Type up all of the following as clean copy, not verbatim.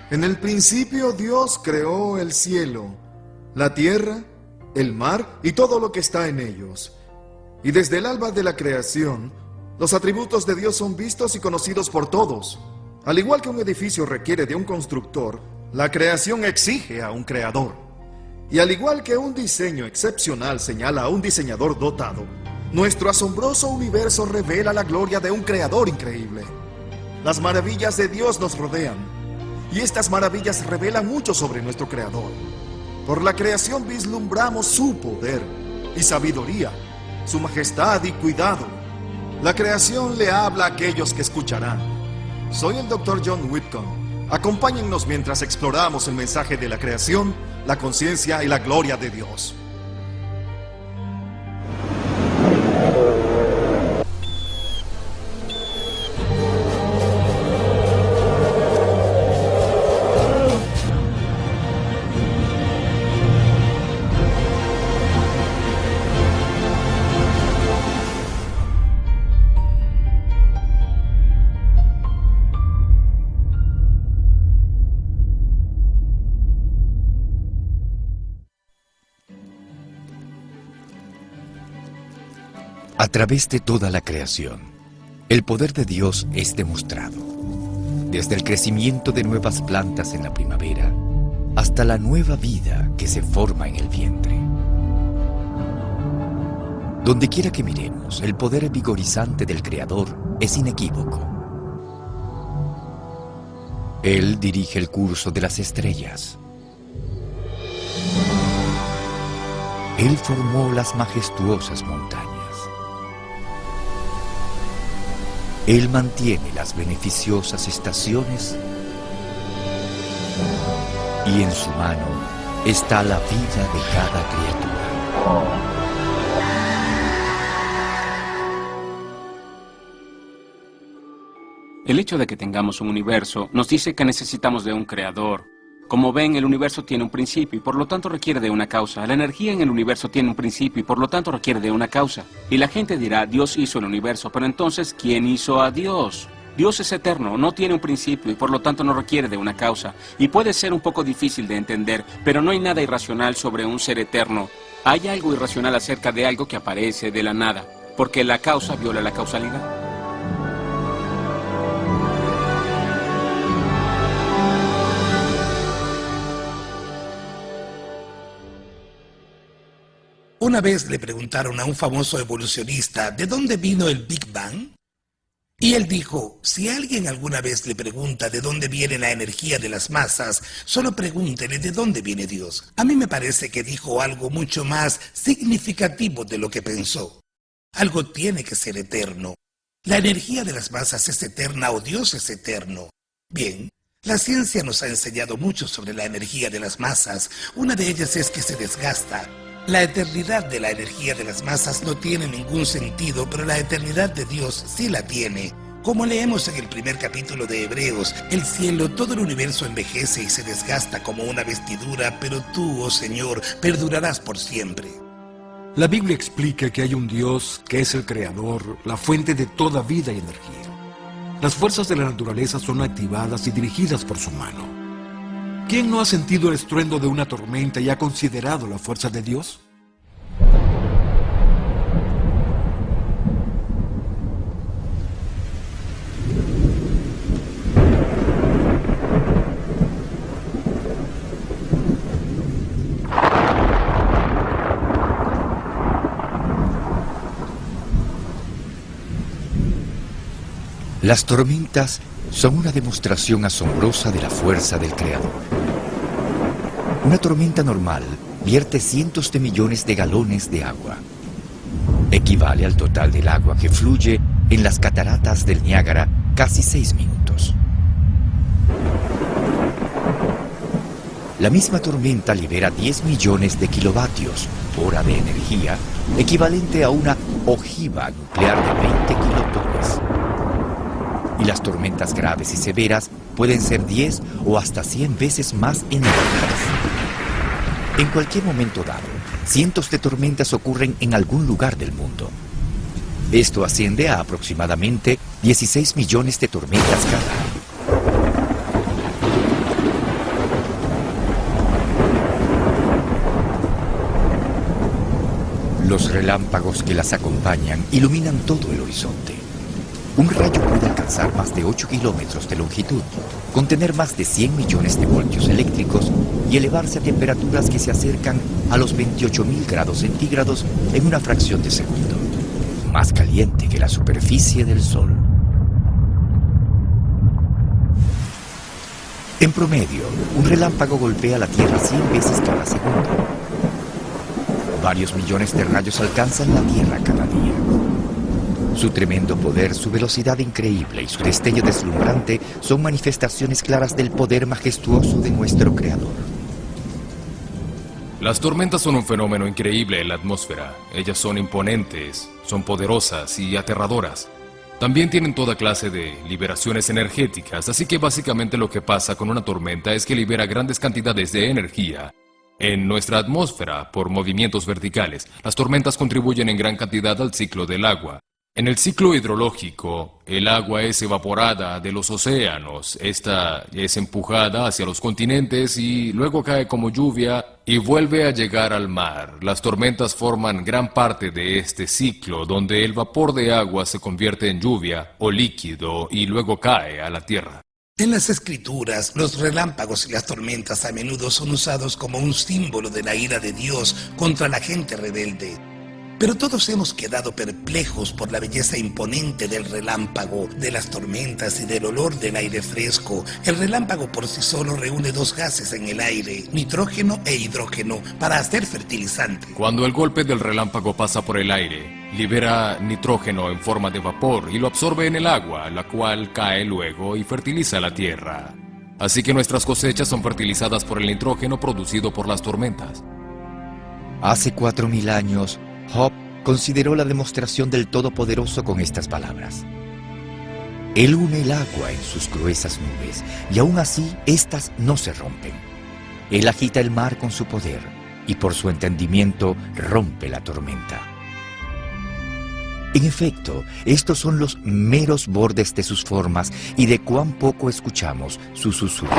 En el principio Dios creó el cielo, la tierra, el mar y todo lo que está en ellos. Y desde el alba de la creación, los atributos de Dios son vistos y conocidos por todos. Al igual que un edificio requiere de un constructor, la creación exige a un creador. Y al igual que un diseño excepcional señala a un diseñador dotado, nuestro asombroso universo revela la gloria de un creador increíble. Las maravillas de Dios nos rodean, y estas maravillas revelan mucho sobre nuestro creador. Por la creación vislumbramos su poder y sabiduría, su majestad y cuidado. La creación le habla a aquellos que escucharán. Soy el Dr. John Whitcomb. Acompáñennos mientras exploramos el mensaje de la creación, la conciencia y la gloria de Dios. A través de toda la creación, el poder de Dios es demostrado. Desde el crecimiento de nuevas plantas en la primavera, hasta la nueva vida que se forma en el vientre. Donde quiera que miremos, el poder vigorizante del Creador es inequívoco. Él dirige el curso de las estrellas. Él formó las majestuosas montañas. Él mantiene las beneficiosas estaciones y en su mano está la vida de cada criatura. El hecho de que tengamos un universo nos dice que necesitamos de un creador. Como ven, el universo tiene un principio y por lo tanto requiere de una causa. La energía en el universo tiene un principio y por lo tanto requiere de una causa. Y la gente dirá, Dios hizo el universo, pero entonces, ¿quién hizo a Dios? Dios es eterno, no tiene un principio y por lo tanto no requiere de una causa. Y puede ser un poco difícil de entender, pero no hay nada irracional sobre un ser eterno. Hay algo irracional acerca de algo que aparece de la nada, porque la causa viola la causalidad. Una vez le preguntaron a un famoso evolucionista de dónde vino el Big Bang. Y él dijo, si alguien alguna vez le pregunta de dónde viene la energía de las masas, solo pregúntele de dónde viene Dios. A mí me parece que dijo algo mucho más significativo de lo que pensó. Algo tiene que ser eterno. La energía de las masas es eterna o Dios es eterno. Bien, la ciencia nos ha enseñado mucho sobre la energía de las masas. Una de ellas es que se desgasta. La eternidad de la energía de las masas no tiene ningún sentido, pero la eternidad de Dios sí la tiene. Como leemos en el primer capítulo de Hebreos, el cielo, todo el universo envejece y se desgasta como una vestidura, pero tú, oh Señor, perdurarás por siempre. La Biblia explica que hay un Dios que es el creador, la fuente de toda vida y energía. Las fuerzas de la naturaleza son activadas y dirigidas por su mano. ¿Quién no ha sentido el estruendo de una tormenta y ha considerado la fuerza de Dios? Las tormentas son una demostración asombrosa de la fuerza del Creador. Una tormenta normal vierte cientos de millones de galones de agua. Equivale al total del agua que fluye en las cataratas del Niágara casi 6 minutos. La misma tormenta libera 10 millones de kilovatios hora de energía, equivalente a una ojiva nuclear de 20 kilotones. Y las tormentas graves y severas pueden ser 10 o hasta 100 veces más enérgicas. En cualquier momento dado, cientos de tormentas ocurren en algún lugar del mundo. Esto asciende a aproximadamente 16 millones de tormentas cada año. Los relámpagos que las acompañan iluminan todo el horizonte. Un rayo puede alcanzar más de 8 kilómetros de longitud, contener más de 100 millones de voltios eléctricos y elevarse a temperaturas que se acercan a los 28.000 grados centígrados en una fracción de segundo, más caliente que la superficie del Sol. En promedio, un relámpago golpea la Tierra 100 veces cada segundo. Varios millones de rayos alcanzan la Tierra cada día. Su tremendo poder, su velocidad increíble y su destello deslumbrante son manifestaciones claras del poder majestuoso de nuestro Creador. Las tormentas son un fenómeno increíble en la atmósfera. Ellas son imponentes, son poderosas y aterradoras. También tienen toda clase de liberaciones energéticas, así que básicamente lo que pasa con una tormenta es que libera grandes cantidades de energía en nuestra atmósfera por movimientos verticales. Las tormentas contribuyen en gran cantidad al ciclo del agua. En el ciclo hidrológico, el agua es evaporada de los océanos, esta es empujada hacia los continentes y luego cae como lluvia y vuelve a llegar al mar. Las tormentas forman gran parte de este ciclo, donde el vapor de agua se convierte en lluvia o líquido y luego cae a la tierra. En las escrituras, los relámpagos y las tormentas a menudo son usados como un símbolo de la ira de Dios contra la gente rebelde. Pero todos hemos quedado perplejos por la belleza imponente del relámpago, de las tormentas y del olor del aire fresco. El relámpago por sí solo reúne dos gases en el aire, nitrógeno e hidrógeno, para hacer fertilizante. Cuando el golpe del relámpago pasa por el aire, libera nitrógeno en forma de vapor y lo absorbe en el agua, la cual cae luego y fertiliza la tierra. Así que nuestras cosechas son fertilizadas por el nitrógeno producido por las tormentas. Hace 4.000 años, Job consideró la demostración del Todopoderoso con estas palabras. Él une el agua en sus gruesas nubes, y aún así éstas no se rompen. Él agita el mar con su poder, y por su entendimiento rompe la tormenta. En efecto, estos son los meros bordes de sus formas, y de cuán poco escuchamos su susurro.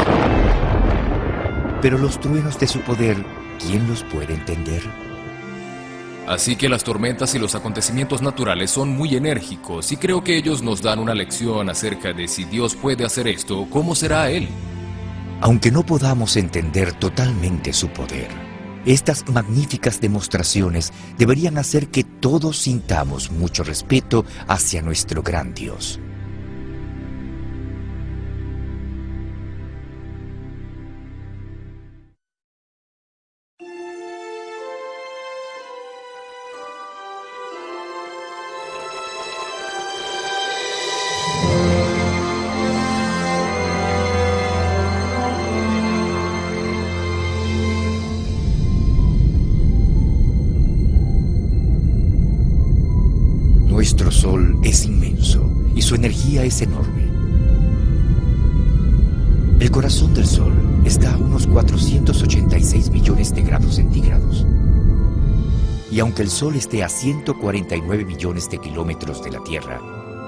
Pero los truenos de su poder, ¿quién los puede entender? Así que las tormentas y los acontecimientos naturales son muy enérgicos y creo que ellos nos dan una lección acerca de si Dios puede hacer esto, ¿cómo será Él? Aunque no podamos entender totalmente su poder, estas magníficas demostraciones deberían hacer que todos sintamos mucho respeto hacia nuestro gran Dios. Nuestro Sol es inmenso y su energía es enorme. El corazón del Sol está a unos 486 millones de grados centígrados. Y aunque el Sol esté a 149 millones de kilómetros de la Tierra,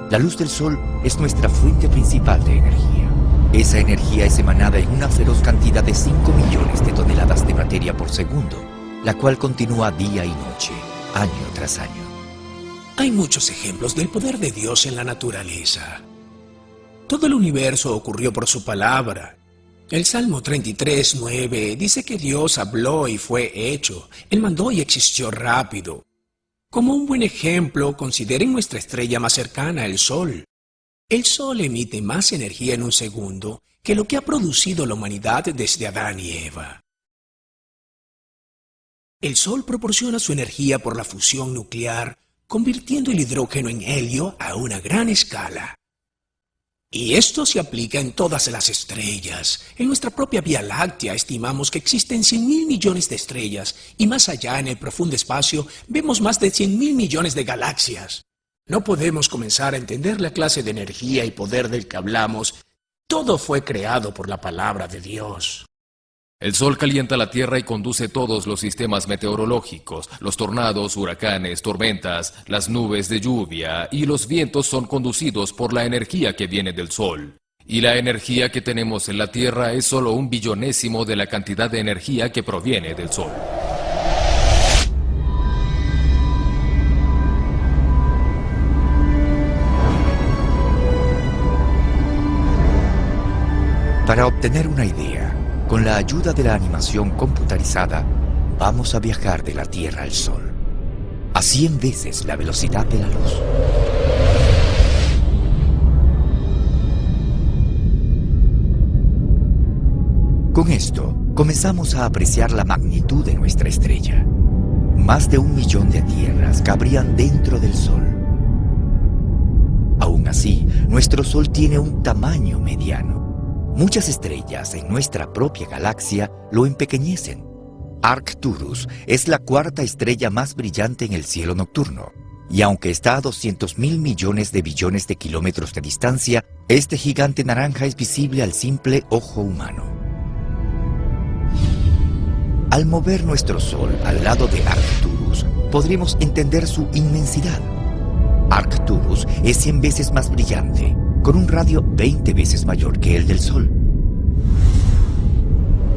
la luz del Sol es nuestra fuente principal de energía. Esa energía es emanada en una feroz cantidad de 5 millones de toneladas de materia por segundo, la cual continúa día y noche, año tras año. Hay muchos ejemplos del poder de Dios en la naturaleza. Todo el universo ocurrió por su palabra. El Salmo 33:9 dice que Dios habló y fue hecho. Él mandó y existió rápido. Como un buen ejemplo, consideren nuestra estrella más cercana, el Sol. El Sol emite más energía en un segundo que lo que ha producido la humanidad desde Adán y Eva. El Sol proporciona su energía por la fusión nuclear, convirtiendo el hidrógeno en helio a una gran escala. Y esto se aplica en todas las estrellas. En nuestra propia Vía Láctea estimamos que existen 100.000 millones de estrellas, y más allá en el profundo espacio vemos más de 100.000 millones de galaxias. No podemos comenzar a entender la clase de energía y poder del que hablamos. Todo fue creado por la palabra de Dios. El Sol calienta la Tierra y conduce todos los sistemas meteorológicos. Los tornados, huracanes, tormentas, las nubes de lluvia y los vientos son conducidos por la energía que viene del Sol. Y la energía que tenemos en la Tierra es solo 1/billonésimo de la cantidad de energía que proviene del Sol. Para obtener una idea, con la ayuda de la animación computarizada, vamos a viajar de la Tierra al Sol, a 100 veces la velocidad de la luz. Con esto, comenzamos a apreciar la magnitud de nuestra estrella. Más de 1 millón de tierras cabrían dentro del Sol. Aún así, nuestro Sol tiene un tamaño mediano. Muchas estrellas en nuestra propia galaxia lo empequeñecen. Arcturus es la 4ª estrella más brillante en el cielo nocturno, y aunque está a 200.000 millones de billones de kilómetros de distancia, este gigante naranja es visible al simple ojo humano. Al mover nuestro Sol al lado de Arcturus, podremos entender su inmensidad. Arcturus es 100 veces más brillante, con un radio 20 veces mayor que el del Sol.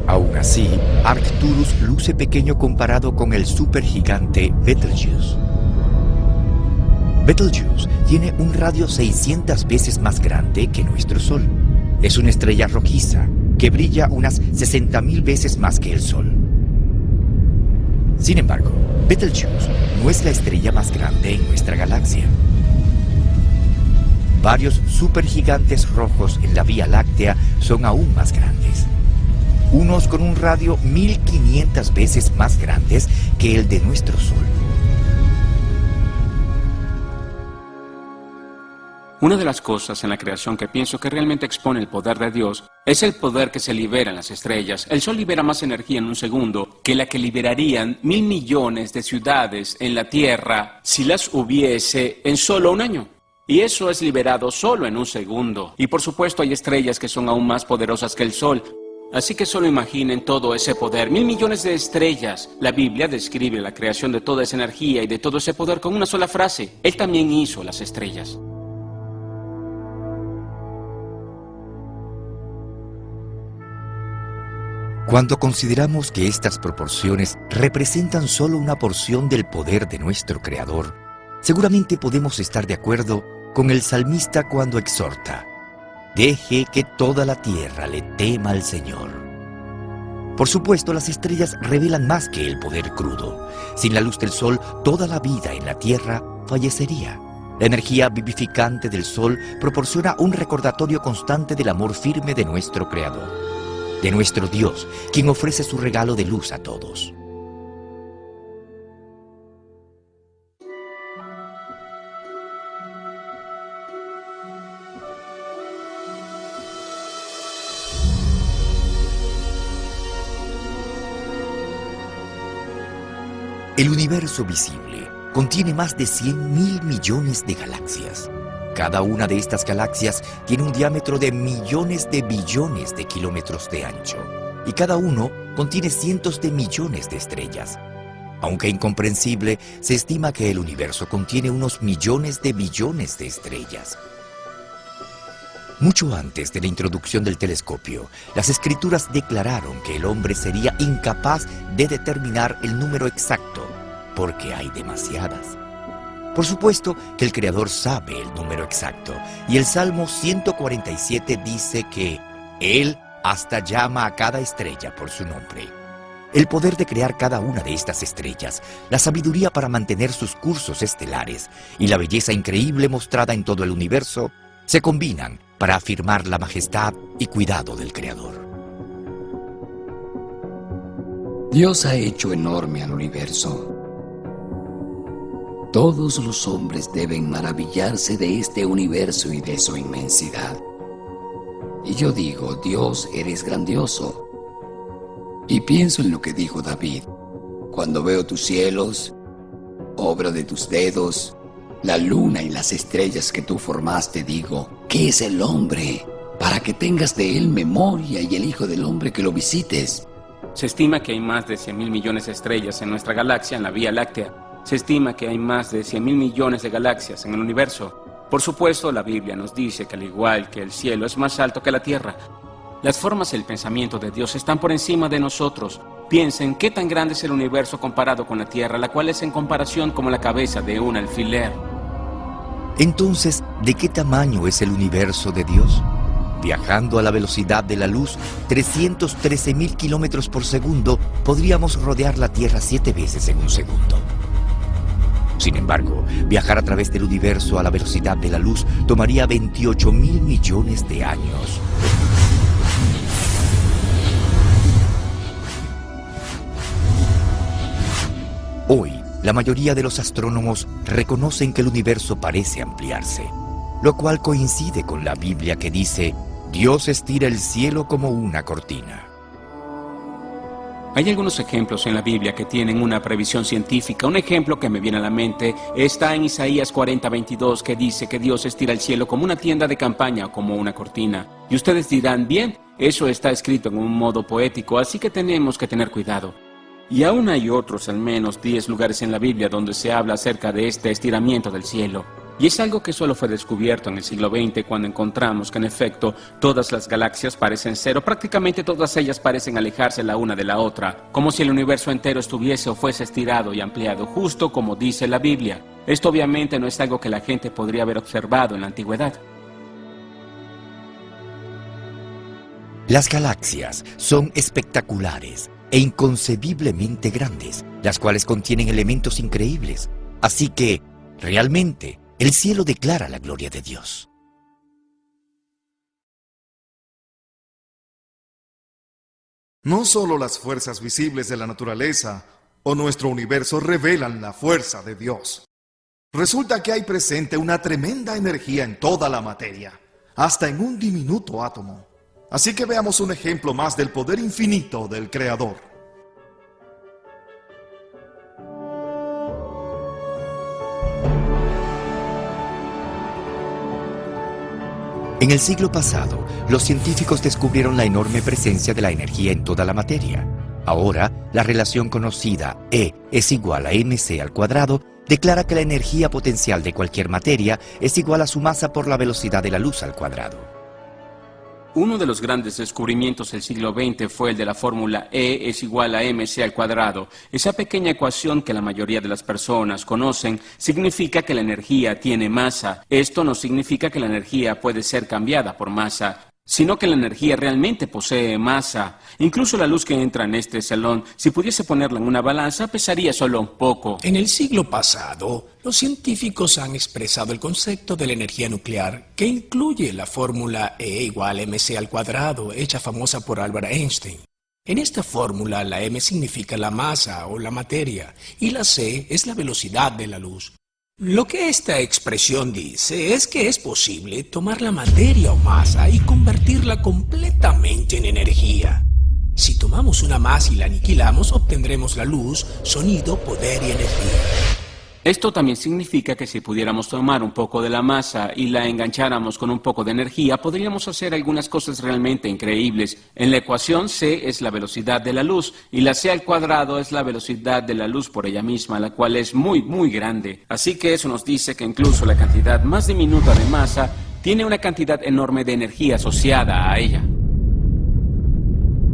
Aún así, Arcturus luce pequeño comparado con el supergigante Betelgeuse. Betelgeuse tiene un radio 600 veces más grande que nuestro Sol. Es una estrella rojiza que brilla unas 60.000 veces más que el Sol. Sin embargo, Betelgeuse no es la estrella más grande en nuestra galaxia. Varios supergigantes rojos en la Vía Láctea son aún más grandes. Unos con un radio 1500 veces más grandes que el de nuestro Sol. Una de las cosas en la creación que pienso que realmente expone el poder de Dios es el poder que se libera en las estrellas. El Sol libera más energía en un segundo que la que liberarían 1.000 millones de ciudades en la Tierra si las hubiese en solo un año. Y eso es liberado solo en un segundo. Y por supuesto hay estrellas que son aún más poderosas que el Sol. Así que solo imaginen todo ese poder. 1.000 millones de estrellas. La Biblia describe la creación de toda esa energía y de todo ese poder con una sola frase. Él también hizo las estrellas. Cuando consideramos que estas proporciones representan solo una porción del poder de nuestro Creador, seguramente podemos estar de acuerdo con el salmista cuando exhorta: deje que toda la tierra le tema al Señor. Por supuesto, las estrellas revelan más que el poder crudo. Sin la luz del Sol, toda la vida en la Tierra fallecería. La energía vivificante del Sol proporciona un recordatorio constante del amor firme de nuestro Creador, de nuestro Dios, quien ofrece su regalo de luz a todos. El universo visible contiene más de 100.000 millones de galaxias. Cada una de estas galaxias tiene un diámetro de millones de billones de kilómetros de ancho, y cada uno contiene cientos de millones de estrellas. Aunque incomprensible, se estima que el universo contiene unos millones de billones de estrellas. Mucho antes de la introducción del telescopio, las escrituras declararon que el hombre sería incapaz de determinar el número exacto, porque hay demasiadas. Por supuesto que el Creador sabe el número exacto, y el Salmo 147 dice que Él hasta llama a cada estrella por su nombre. El poder de crear cada una de estas estrellas, la sabiduría para mantener sus cursos estelares y la belleza increíble mostrada en todo el universo se combinan para afirmar la majestad y cuidado del Creador. Dios ha hecho enorme al universo. Todos los hombres deben maravillarse de este universo y de su inmensidad. Y yo digo, Dios, eres grandioso. Y pienso en lo que dijo David: cuando veo tus cielos, obra de tus dedos, la luna y las estrellas que tú formaste, digo, ¿qué es el hombre para que tengas de él memoria, y el hijo del hombre que lo visites? Se estima que hay más de 100.000 millones de estrellas en nuestra galaxia, en la Vía Láctea. Se estima que hay más de 100.000 millones de galaxias en el universo. Por supuesto, la Biblia nos dice que al igual que el cielo es más alto que la tierra, las formas y el pensamiento de Dios están por encima de nosotros. Piensen qué tan grande es el universo comparado con la tierra, la cual es en comparación como la cabeza de un alfiler. Entonces, ¿de qué tamaño es el universo de Dios? Viajando a la velocidad de la luz, 313.000 kilómetros por segundo, podríamos rodear la Tierra 7 veces en un segundo. Sin embargo, viajar a través del universo a la velocidad de la luz tomaría 28.000 millones de años. Hoy, la mayoría de los astrónomos reconocen que el universo parece ampliarse, lo cual coincide con la Biblia que dice: Dios estira el cielo como una cortina. Hay algunos ejemplos en la Biblia que tienen una previsión científica. Un ejemplo que me viene a la mente está en Isaías 40:22, que dice que Dios estira el cielo como una tienda de campaña o como una cortina. Y ustedes dirán, bien, eso está escrito en un modo poético, así que tenemos que tener cuidado. Y aún hay otros, al menos 10 lugares en la Biblia donde se habla acerca de este estiramiento del cielo. Y es algo que solo fue descubierto en el siglo XX, cuando encontramos que en efecto todas las galaxias parecen ser, o prácticamente todas ellas parecen alejarse la una de la otra, como si el universo entero estuviese o fuese estirado y ampliado, justo como dice la Biblia. Esto obviamente no es algo que la gente podría haber observado en la antigüedad. Las galaxias son espectaculares e inconcebiblemente grandes, las cuales contienen elementos increíbles. Así que, realmente, el cielo declara la gloria de Dios. No solo las fuerzas visibles de la naturaleza o nuestro universo revelan la fuerza de Dios. Resulta que hay presente una tremenda energía en toda la materia, hasta en un diminuto átomo. Así que veamos un ejemplo más del poder infinito del Creador. En el siglo pasado, los científicos descubrieron la enorme presencia de la energía en toda la materia. Ahora, la relación conocida E es igual a mc al cuadrado declara que la energía potencial de cualquier materia es igual a su masa por la velocidad de la luz al cuadrado. Uno de los grandes descubrimientos del siglo XX fue el de la fórmula E es igual a mc al cuadrado. Esa pequeña ecuación que la mayoría de las personas conocen significa que la energía tiene masa. Esto no significa que la energía puede ser cambiada por masa, sino que la energía realmente posee masa. Incluso la luz que entra en este salón, si pudiese ponerla en una balanza, pesaría solo un poco. En el siglo pasado, los científicos han expresado el concepto de la energía nuclear, que incluye la fórmula E igual a mc al cuadrado, hecha famosa por Albert Einstein. En esta fórmula, la m significa la masa o la materia, y la c es la velocidad de la luz. Lo que esta expresión dice es que es posible tomar la materia o masa y convertirla completamente en energía. Si tomamos una masa y la aniquilamos, obtendremos la luz, sonido, poder y energía. Esto también significa que si pudiéramos tomar un poco de la masa y la engancháramos con un poco de energía, podríamos hacer algunas cosas realmente increíbles. En la ecuación c es la velocidad de la luz y la c al cuadrado es la velocidad de la luz por ella misma, la cual es muy grande. Así que eso nos dice que incluso la cantidad más diminuta de masa tiene una cantidad enorme de energía asociada a ella.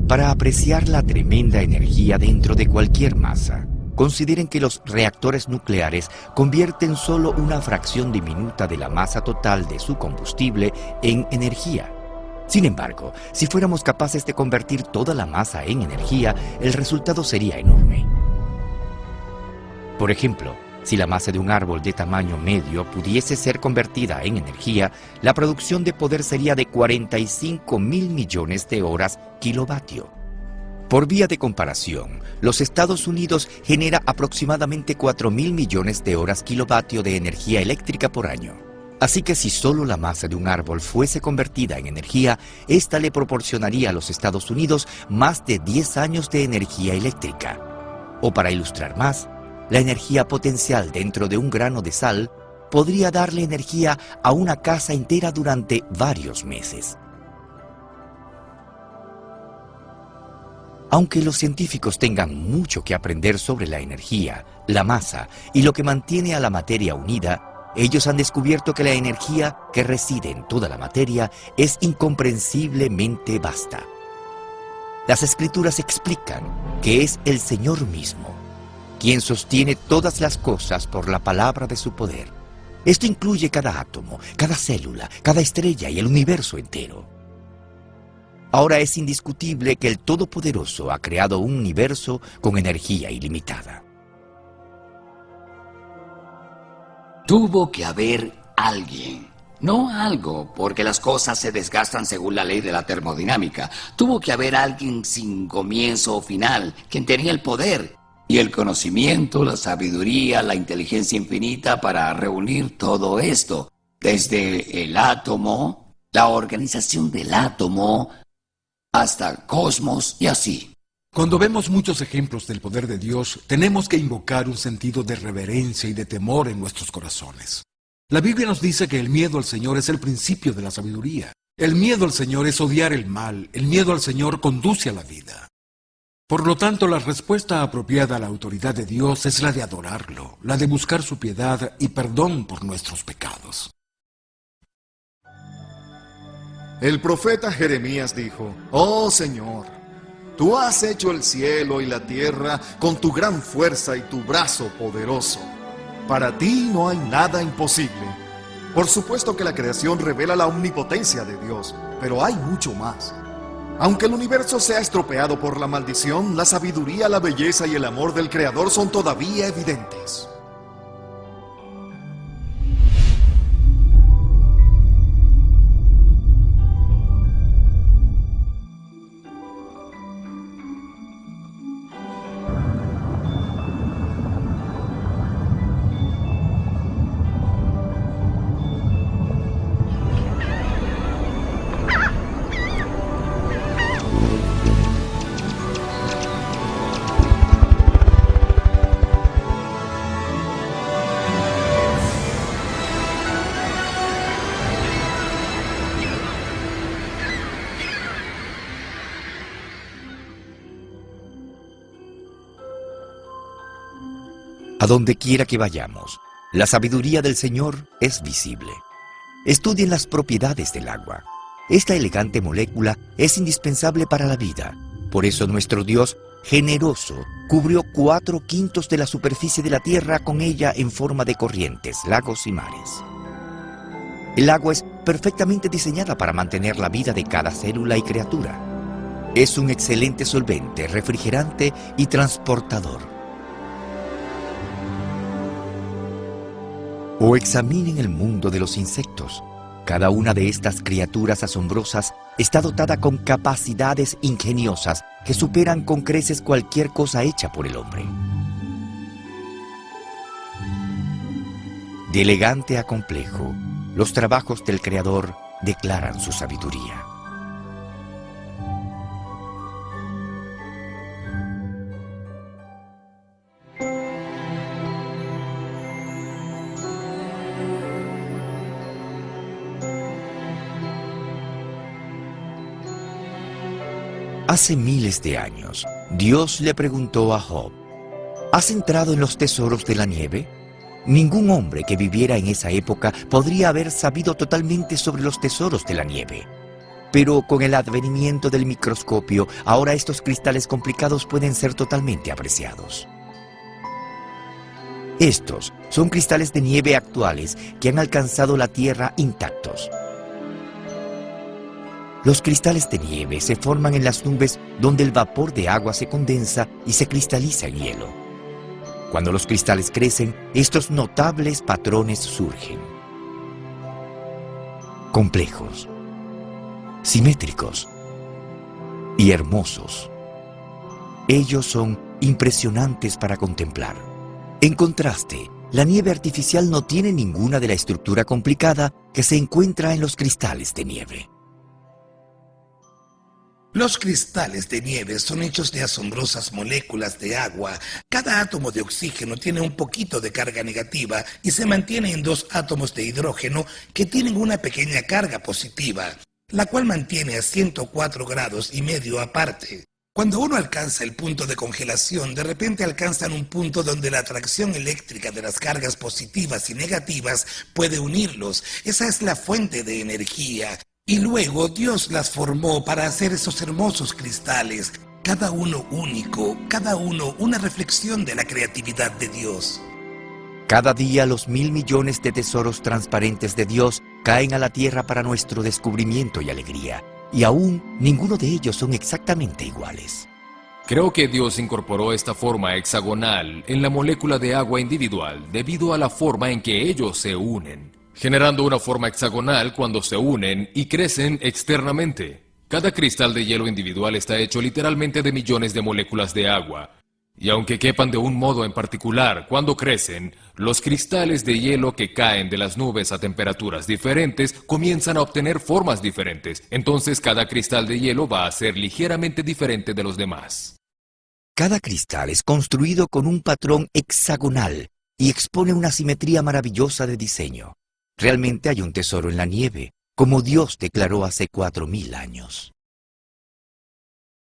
Para apreciar la tremenda energía dentro de cualquier masa, consideren que los reactores nucleares convierten solo una fracción diminuta de la masa total de su combustible en energía. Sin embargo, si fuéramos capaces de convertir toda la masa en energía, el resultado sería enorme. Por ejemplo, si la masa de un árbol de tamaño medio pudiese ser convertida en energía, la producción de poder sería de 45.000 millones de horas kilovatio. Por vía de comparación, los Estados Unidos genera aproximadamente 4.000 millones de horas kilovatio de energía eléctrica por año. Así que si solo la masa de un árbol fuese convertida en energía, esta le proporcionaría a los Estados Unidos más de 10 años de energía eléctrica. O para ilustrar más, la energía potencial dentro de un grano de sal podría darle energía a una casa entera durante varios meses. Aunque los científicos tengan mucho que aprender sobre la energía, la masa y lo que mantiene a la materia unida, ellos han descubierto que la energía que reside en toda la materia es incomprensiblemente vasta. Las Escrituras explican que es el Señor mismo quien sostiene todas las cosas por la palabra de su poder. Esto incluye cada átomo, cada célula, cada estrella y el universo entero. Ahora es indiscutible que el Todopoderoso ha creado un universo con energía ilimitada. Tuvo que haber alguien, no algo, porque las cosas se desgastan según la ley de la termodinámica. Tuvo que haber alguien sin comienzo o final, quien tenía el poder y el conocimiento, la sabiduría, la inteligencia infinita para reunir todo esto, desde el átomo, la organización del átomo, hasta el cosmos y así. Cuando vemos muchos ejemplos del poder de Dios, tenemos que invocar un sentido de reverencia y de temor en nuestros corazones. La Biblia nos dice que el miedo al Señor es el principio de la sabiduría. El miedo al Señor es odiar el mal. El miedo al Señor conduce a la vida. Por lo tanto, la respuesta apropiada a la autoridad de Dios es la de adorarlo, la de buscar su piedad y perdón por nuestros pecados. El profeta Jeremías dijo: «Oh Señor, tú has hecho el cielo y la tierra con tu gran fuerza y tu brazo poderoso. Para ti no hay nada imposible». Por supuesto que la creación revela la omnipotencia de Dios, pero hay mucho más. Aunque el universo sea estropeado por la maldición, la sabiduría, la belleza y el amor del Creador son todavía evidentes. A donde quiera que vayamos, la sabiduría del Señor es visible. Estudien las propiedades del agua. Esta elegante molécula es indispensable para la vida. Por eso nuestro Dios, generoso, cubrió 4/5 de la superficie de la tierra con ella en forma de corrientes, lagos y mares. El agua es perfectamente diseñada para mantener la vida de cada célula y criatura. Es un excelente solvente, refrigerante y transportador. O examinen el mundo de los insectos. Cada una de estas criaturas asombrosas está dotada con capacidades ingeniosas que superan con creces cualquier cosa hecha por el hombre. De elegante a complejo, los trabajos del Creador declaran su sabiduría. Hace miles de años, Dios le preguntó a Job: ¿has entrado en los tesoros de la nieve? Ningún hombre que viviera en esa época podría haber sabido totalmente sobre los tesoros de la nieve. Pero con el advenimiento del microscopio, ahora estos cristales complicados pueden ser totalmente apreciados. Estos son cristales de nieve actuales que han alcanzado la Tierra intactos. Los cristales de nieve se forman en las nubes donde el vapor de agua se condensa y se cristaliza en hielo. Cuando los cristales crecen, estos notables patrones surgen. Complejos, simétricos y hermosos. Ellos son impresionantes para contemplar. En contraste, la nieve artificial no tiene ninguna de la estructura complicada que se encuentra en los cristales de nieve. Los cristales de nieve son hechos de asombrosas moléculas de agua. Cada átomo de oxígeno tiene un poquito de carga negativa y se mantiene en 2 átomos de hidrógeno que tienen una pequeña carga positiva, la cual mantiene a 104 grados y medio aparte. Cuando uno alcanza el punto de congelación, de repente alcanzan un punto donde la atracción eléctrica de las cargas positivas y negativas puede unirlos. Esa es la fuente de energía. Y luego Dios las formó para hacer esos hermosos cristales, cada uno único, cada uno una reflexión de la creatividad de Dios. Cada día los 1.000 millones de tesoros transparentes de Dios caen a la tierra para nuestro descubrimiento y alegría. y aún ninguno de ellos son exactamente iguales. Creo que Dios incorporó esta forma hexagonal en la molécula de agua individual debido a la forma en que ellos se unen, generando una forma hexagonal cuando se unen y crecen externamente. Cada cristal de hielo individual está hecho literalmente de millones de moléculas de agua, y aunque quepan de un modo en particular cuando crecen, los cristales de hielo que caen de las nubes a temperaturas diferentes comienzan a obtener formas diferentes, entonces cada cristal de hielo va a ser ligeramente diferente de los demás. Cada cristal es construido con un patrón hexagonal y expone una simetría maravillosa de diseño. Realmente hay un tesoro en la nieve, como Dios declaró hace 4000 años.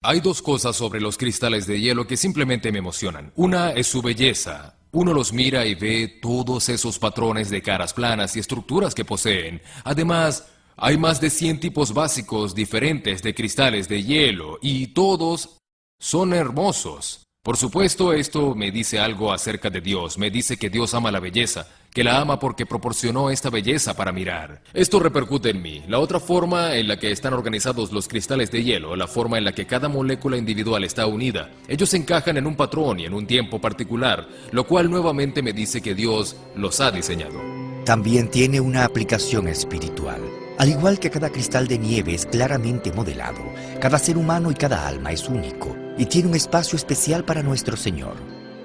Hay dos cosas sobre los cristales de hielo que simplemente me emocionan. Una es su belleza. Uno los mira y ve todos esos patrones de caras planas y estructuras que poseen. Además, hay más de 100 tipos básicos diferentes de cristales de hielo y todos son hermosos. Por supuesto, esto me dice algo acerca de Dios. Me dice que Dios ama la belleza, que la ama porque proporcionó esta belleza para mirar. Esto repercute en mí. La otra forma en la que están organizados los cristales de hielo, la forma en la que cada molécula individual está unida, ellos encajan en un patrón y en un tiempo particular, lo cual nuevamente me dice que Dios los ha diseñado. También tiene una aplicación espiritual. Al igual que cada cristal de nieve es claramente modelado, cada ser humano y cada alma es único y tiene un espacio especial para nuestro Señor.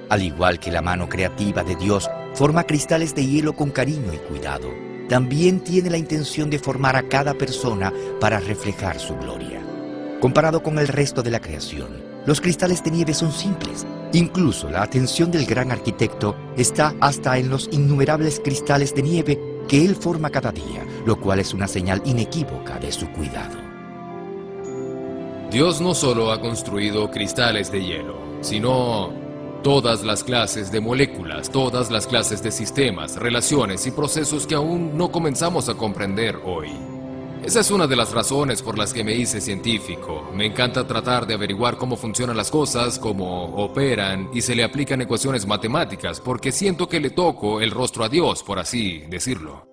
Al igual que la mano creativa de Dios forma cristales de hielo con cariño y cuidado, también tiene la intención de formar a cada persona para reflejar su gloria. Comparado con el resto de la creación, los cristales de nieve son simples. Incluso la atención del gran arquitecto está hasta en los innumerables cristales de nieve que él forma cada día, lo cual es una señal inequívoca de su cuidado. Dios no solo ha construido cristales de hielo, sino todas las clases de moléculas, todas las clases de sistemas, relaciones y procesos que aún no comenzamos a comprender hoy. Esa es una de las razones por las que me hice científico. Me encanta tratar de averiguar cómo funcionan las cosas, cómo operan y se le aplican ecuaciones matemáticas, porque siento que le toco el rostro a Dios, por así decirlo.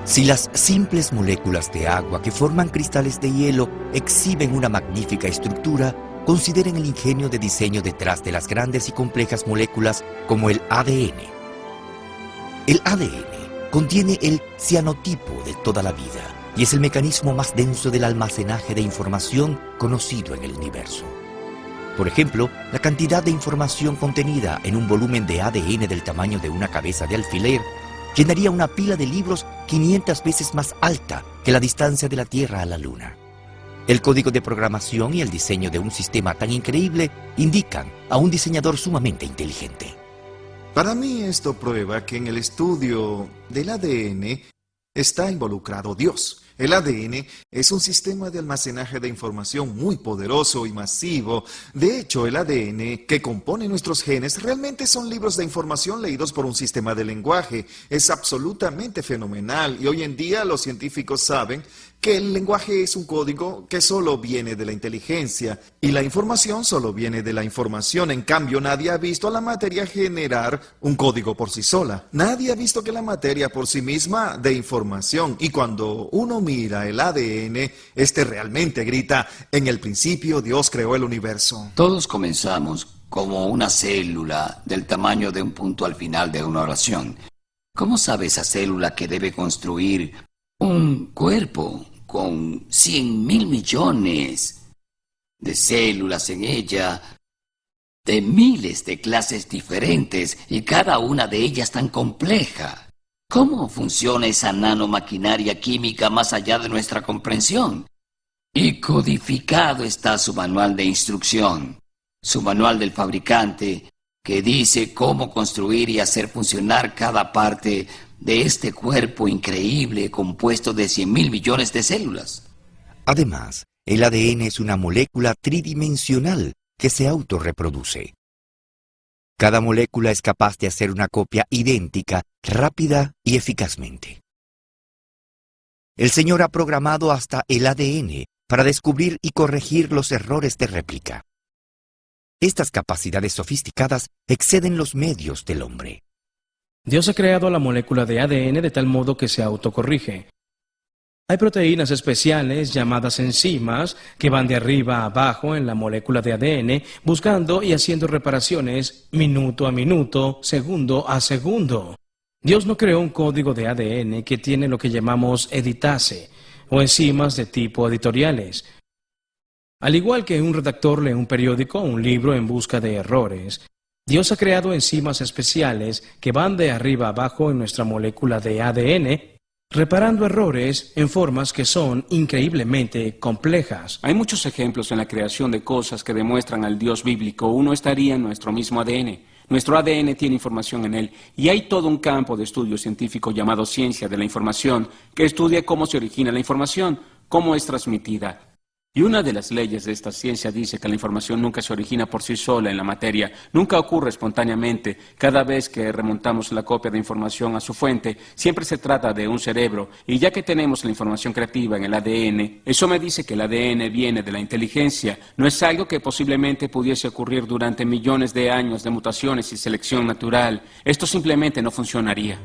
Si las simples moléculas de agua que forman cristales de hielo exhiben una magnífica estructura, consideren el ingenio de diseño detrás de las grandes y complejas moléculas como el ADN. El ADN contiene el cianotipo de toda la vida y es el mecanismo más denso del almacenaje de información conocido en el universo. Por ejemplo, la cantidad de información contenida en un volumen de ADN del tamaño de una cabeza de alfiler llenaría una pila de libros 500 veces más alta que la distancia de la Tierra a la Luna. El código de programación y el diseño de un sistema tan increíble indican a un diseñador sumamente inteligente. Para mí esto prueba que en el estudio del ADN está involucrado Dios. El ADN es un sistema de almacenaje de información muy poderoso y masivo. De hecho, el ADN que compone nuestros genes realmente son libros de información leídos por un sistema de lenguaje. Es absolutamente fenomenal y hoy en día los científicos saben que el lenguaje es un código que solo viene de la inteligencia y la información solo viene de la información. En cambio, nadie ha visto a la materia generar un código por sí sola. Nadie ha visto que la materia por sí misma dé información. Y cuando uno mira el ADN, este realmente grita: en el principio Dios creó el universo. Todos comenzamos como una célula del tamaño de un punto al final de una oración. ¿Cómo sabe esa célula que debe construir un cuerpo con 100.000 millones de células en ella, de miles de clases diferentes y cada una de ellas tan compleja? ¿Cómo funciona esa nanomaquinaria química más allá de nuestra comprensión? Y codificado está su manual de instrucción, su manual del fabricante, que dice cómo construir y hacer funcionar cada parte de este cuerpo increíble compuesto de 100.000 millones de células. Además, el ADN es una molécula tridimensional que se autorreproduce. Cada molécula es capaz de hacer una copia idéntica, rápida y eficazmente. El Señor ha programado hasta el ADN para descubrir y corregir los errores de réplica. Estas capacidades sofisticadas exceden los medios del hombre. Dios ha creado la molécula de ADN de tal modo que se autocorrige. Hay proteínas especiales llamadas enzimas que van de arriba a abajo en la molécula de ADN buscando y haciendo reparaciones minuto a minuto, segundo a segundo. Dios no creó un código de ADN que tiene lo que llamamos editase o enzimas de tipo editoriales. Al igual que un redactor lee un periódico o un libro en busca de errores, Dios ha creado enzimas especiales que van de arriba a abajo en nuestra molécula de ADN, reparando errores en formas que son increíblemente complejas. Hay muchos ejemplos en la creación de cosas que demuestran al Dios bíblico. Uno estaría en nuestro mismo ADN. Nuestro ADN tiene información en él, y hay todo un campo de estudio científico llamado ciencia de la información, que estudia cómo se origina la información, cómo es transmitida. Y una de las leyes de esta ciencia dice que la información nunca se origina por sí sola en la materia, nunca ocurre espontáneamente. Cada vez que remontamos la copia de información a su fuente, siempre se trata de un cerebro, y ya que tenemos la información creativa en el ADN, eso me dice que el ADN viene de la inteligencia, no es algo que posiblemente pudiese ocurrir durante millones de años de mutaciones y selección natural. Esto simplemente no funcionaría.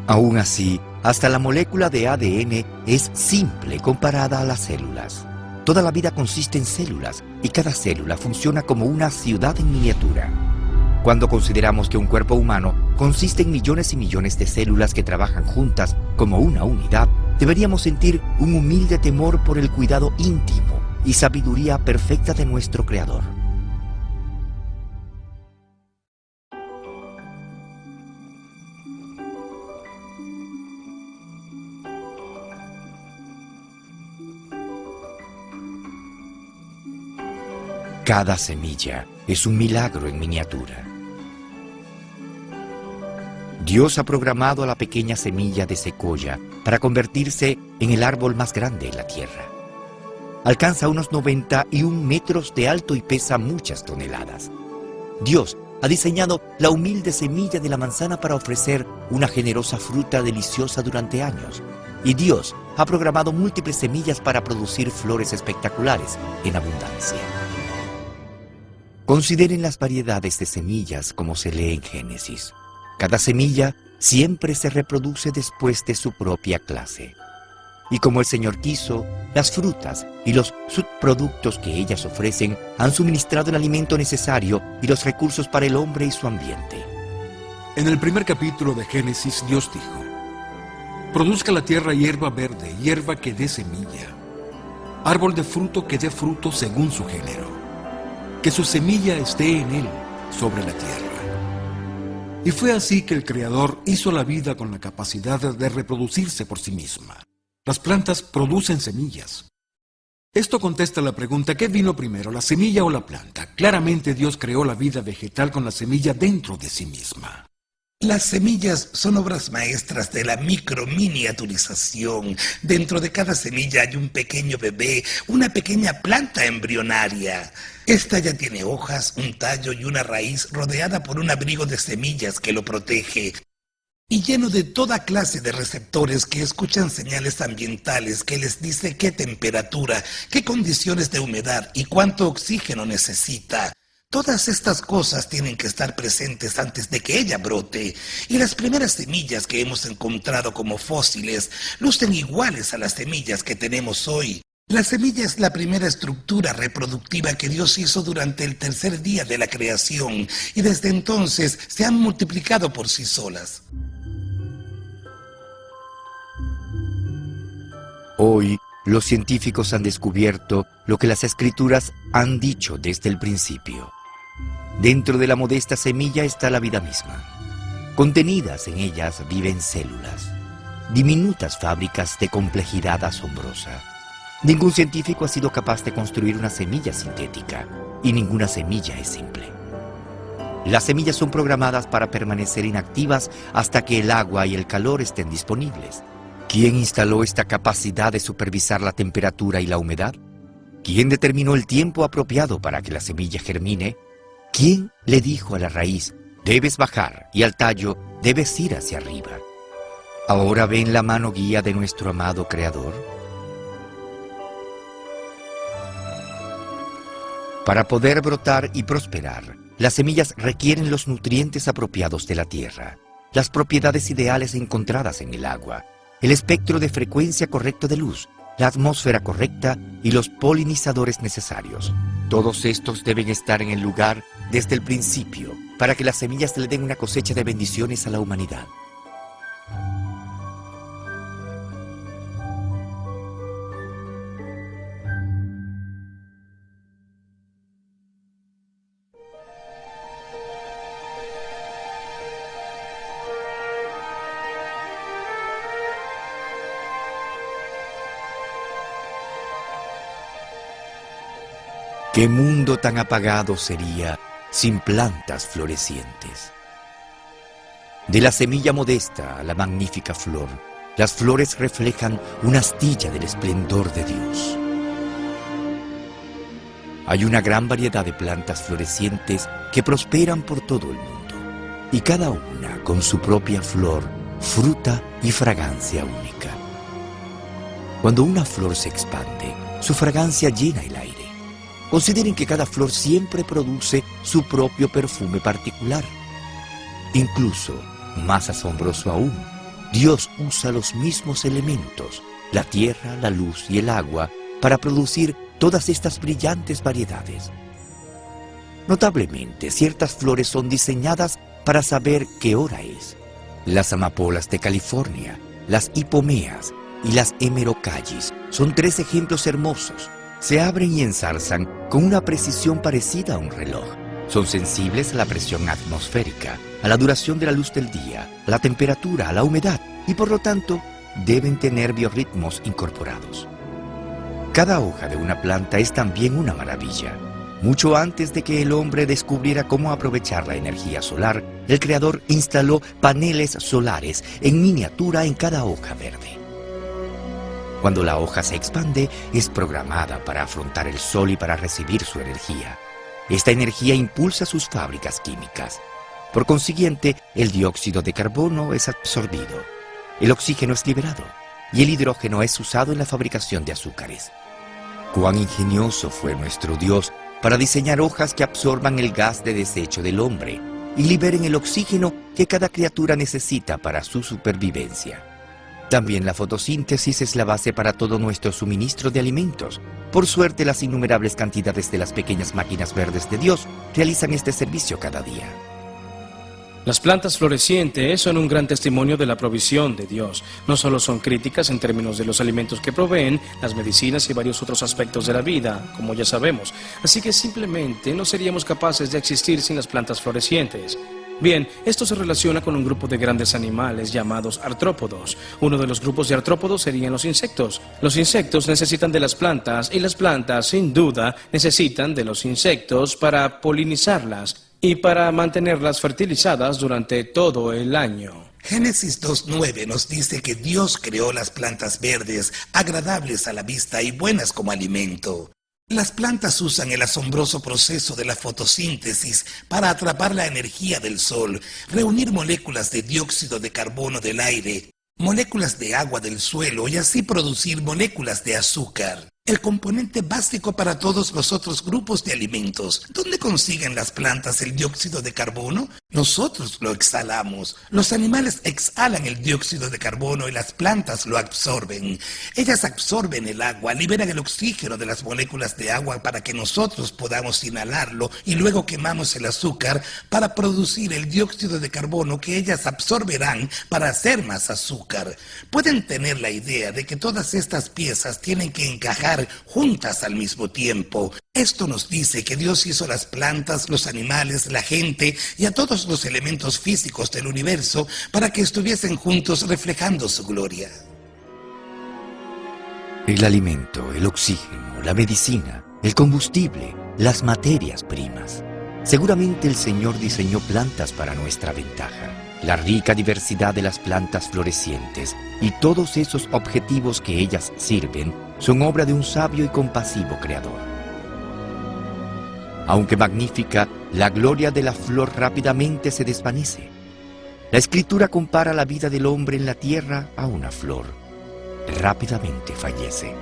Aún así, hasta la molécula de ADN es simple comparada a las células. Toda la vida consiste en células y cada célula funciona como una ciudad en miniatura. Cuando consideramos que un cuerpo humano consiste en millones y millones de células que trabajan juntas como una unidad, deberíamos sentir un humilde temor por el cuidado íntimo y sabiduría perfecta de nuestro Creador. Cada semilla es un milagro en miniatura. Dios ha programado a la pequeña semilla de secoya para convertirse en el árbol más grande en la tierra. Alcanza unos 91 metros de alto y pesa muchas toneladas. Dios ha diseñado la humilde semilla de la manzana para ofrecer una generosa fruta deliciosa durante años. Y Dios ha programado múltiples semillas para producir flores espectaculares en abundancia. Consideren las variedades de semillas como se lee en Génesis. Cada semilla siempre se reproduce después de su propia clase. Y como el Señor quiso, las frutas y los subproductos que ellas ofrecen han suministrado el alimento necesario y los recursos para el hombre y su ambiente. En el primer capítulo de Génesis, Dios dijo: produzca la tierra hierba verde, hierba que dé semilla, árbol de fruto que dé fruto según su género, que su semilla esté en él, sobre la tierra. Y fue así que el Creador hizo la vida con la capacidad de reproducirse por sí misma. Las plantas producen semillas. Esto contesta la pregunta: ¿qué vino primero, la semilla o la planta? Claramente Dios creó la vida vegetal con la semilla dentro de sí misma. Las semillas son obras maestras de la microminiaturización. Dentro de cada semilla hay un pequeño bebé, una pequeña planta embrionaria. Esta ya tiene hojas, un tallo y una raíz rodeada por un abrigo de semillas que lo protege, y lleno de toda clase de receptores que escuchan señales ambientales que les dice qué temperatura, qué condiciones de humedad y cuánto oxígeno necesita. Todas estas cosas tienen que estar presentes antes de que ella brote, y las primeras semillas que hemos encontrado como fósiles lucen iguales a las semillas que tenemos hoy. La semilla es la primera estructura reproductiva que Dios hizo durante el tercer día de la creación, y desde entonces se han multiplicado por sí solas. Hoy, los científicos han descubierto lo que las Escrituras han dicho desde el principio. Dentro de la modesta semilla está la vida misma. Contenidas en ellas viven células, diminutas fábricas de complejidad asombrosa. Ningún científico ha sido capaz de construir una semilla sintética, y ninguna semilla es simple. Las semillas son programadas para permanecer inactivas hasta que el agua y el calor estén disponibles. ¿Quién instaló esta capacidad de supervisar la temperatura y la humedad? ¿Quién determinó el tiempo apropiado para que la semilla germine? ¿Quién le dijo a la raíz: debes bajar, y al tallo: debes ir hacia arriba? ¿Ahora ven la mano guía de nuestro amado Creador? Para poder brotar y prosperar, las semillas requieren los nutrientes apropiados de la tierra, las propiedades ideales encontradas en el agua, el espectro de frecuencia correcto de luz, la atmósfera correcta y los polinizadores necesarios. Todos estos deben estar en el lugar desde el principio para que las semillas le den una cosecha de bendiciones a la humanidad. ¿Qué mundo tan apagado sería sin plantas florecientes? De la semilla modesta a la magnífica flor, las flores reflejan una astilla del esplendor de Dios. Hay una gran variedad de plantas florecientes que prosperan por todo el mundo, y cada una con su propia flor, fruta y fragancia única. Cuando una flor se expande, su fragancia llena el aire. Consideren que cada flor siempre produce su propio perfume particular. Incluso, más asombroso aún, Dios usa los mismos elementos, la tierra, la luz y el agua, para producir todas estas brillantes variedades. Notablemente, ciertas flores son diseñadas para saber qué hora es. Las amapolas de California, las hipomeas y las hemerocallis son 3 ejemplos hermosos. Se abren y enzarzan con una precisión parecida a un reloj. Son sensibles a la presión atmosférica, a la duración de la luz del día, a la temperatura, a la humedad, y por lo tanto deben tener biorritmos incorporados. Cada hoja de una planta es también una maravilla. Mucho antes de que el hombre descubriera cómo aprovechar la energía solar, el Creador instaló paneles solares en miniatura en cada hoja verde. Cuando la hoja se expande, es programada para afrontar el sol y para recibir su energía. Esta energía impulsa sus fábricas químicas. Por consiguiente, el dióxido de carbono es absorbido, el oxígeno es liberado y el hidrógeno es usado en la fabricación de azúcares. Cuán ingenioso fue nuestro Dios para diseñar hojas que absorban el gas de desecho del hombre y liberen el oxígeno que cada criatura necesita para su supervivencia. También la fotosíntesis es la base para todo nuestro suministro de alimentos. Por suerte, las innumerables cantidades de las pequeñas máquinas verdes de Dios realizan este servicio cada día. Las plantas florecientes son un gran testimonio de la provisión de Dios. No solo son críticas en términos de los alimentos que proveen, las medicinas y varios otros aspectos de la vida, como ya sabemos. Así que simplemente no seríamos capaces de existir sin las plantas florecientes. Bien, esto se relaciona con un grupo de grandes animales llamados artrópodos. Uno de los grupos de artrópodos serían los insectos. Los insectos necesitan de las plantas y las plantas, sin duda, necesitan de los insectos para polinizarlas y para mantenerlas fertilizadas durante todo el año. Génesis 2:9 nos dice que Dios creó las plantas verdes, agradables a la vista y buenas como alimento. Las plantas usan el asombroso proceso de la fotosíntesis para atrapar la energía del sol, reunir moléculas de dióxido de carbono del aire, moléculas de agua del suelo y así producir moléculas de azúcar. El componente básico para todos los otros grupos de alimentos. ¿Dónde consiguen las plantas el dióxido de carbono? Nosotros lo exhalamos. Los animales exhalan el dióxido de carbono y las plantas lo absorben. Ellas absorben el agua, liberan el oxígeno de las moléculas de agua para que nosotros podamos inhalarlo y luego quemamos el azúcar para producir el dióxido de carbono que ellas absorberán para hacer más azúcar. Pueden tener la idea de que todas estas piezas tienen que encajar juntas al mismo tiempo. Esto nos dice que Dios hizo las plantas, los animales, la gente y a todos los elementos físicos del universo para que estuviesen juntos reflejando su gloria. El alimento, el oxígeno, la medicina, el combustible, las materias primas. Seguramente el Señor diseñó plantas para nuestra ventaja. La rica diversidad de las plantas florecientes y todos esos objetivos que ellas sirven son obra de un sabio y compasivo Creador. Aunque magnífica, la gloria de la flor rápidamente se desvanece. La Escritura compara la vida del hombre en la tierra a una flor. Rápidamente fallece.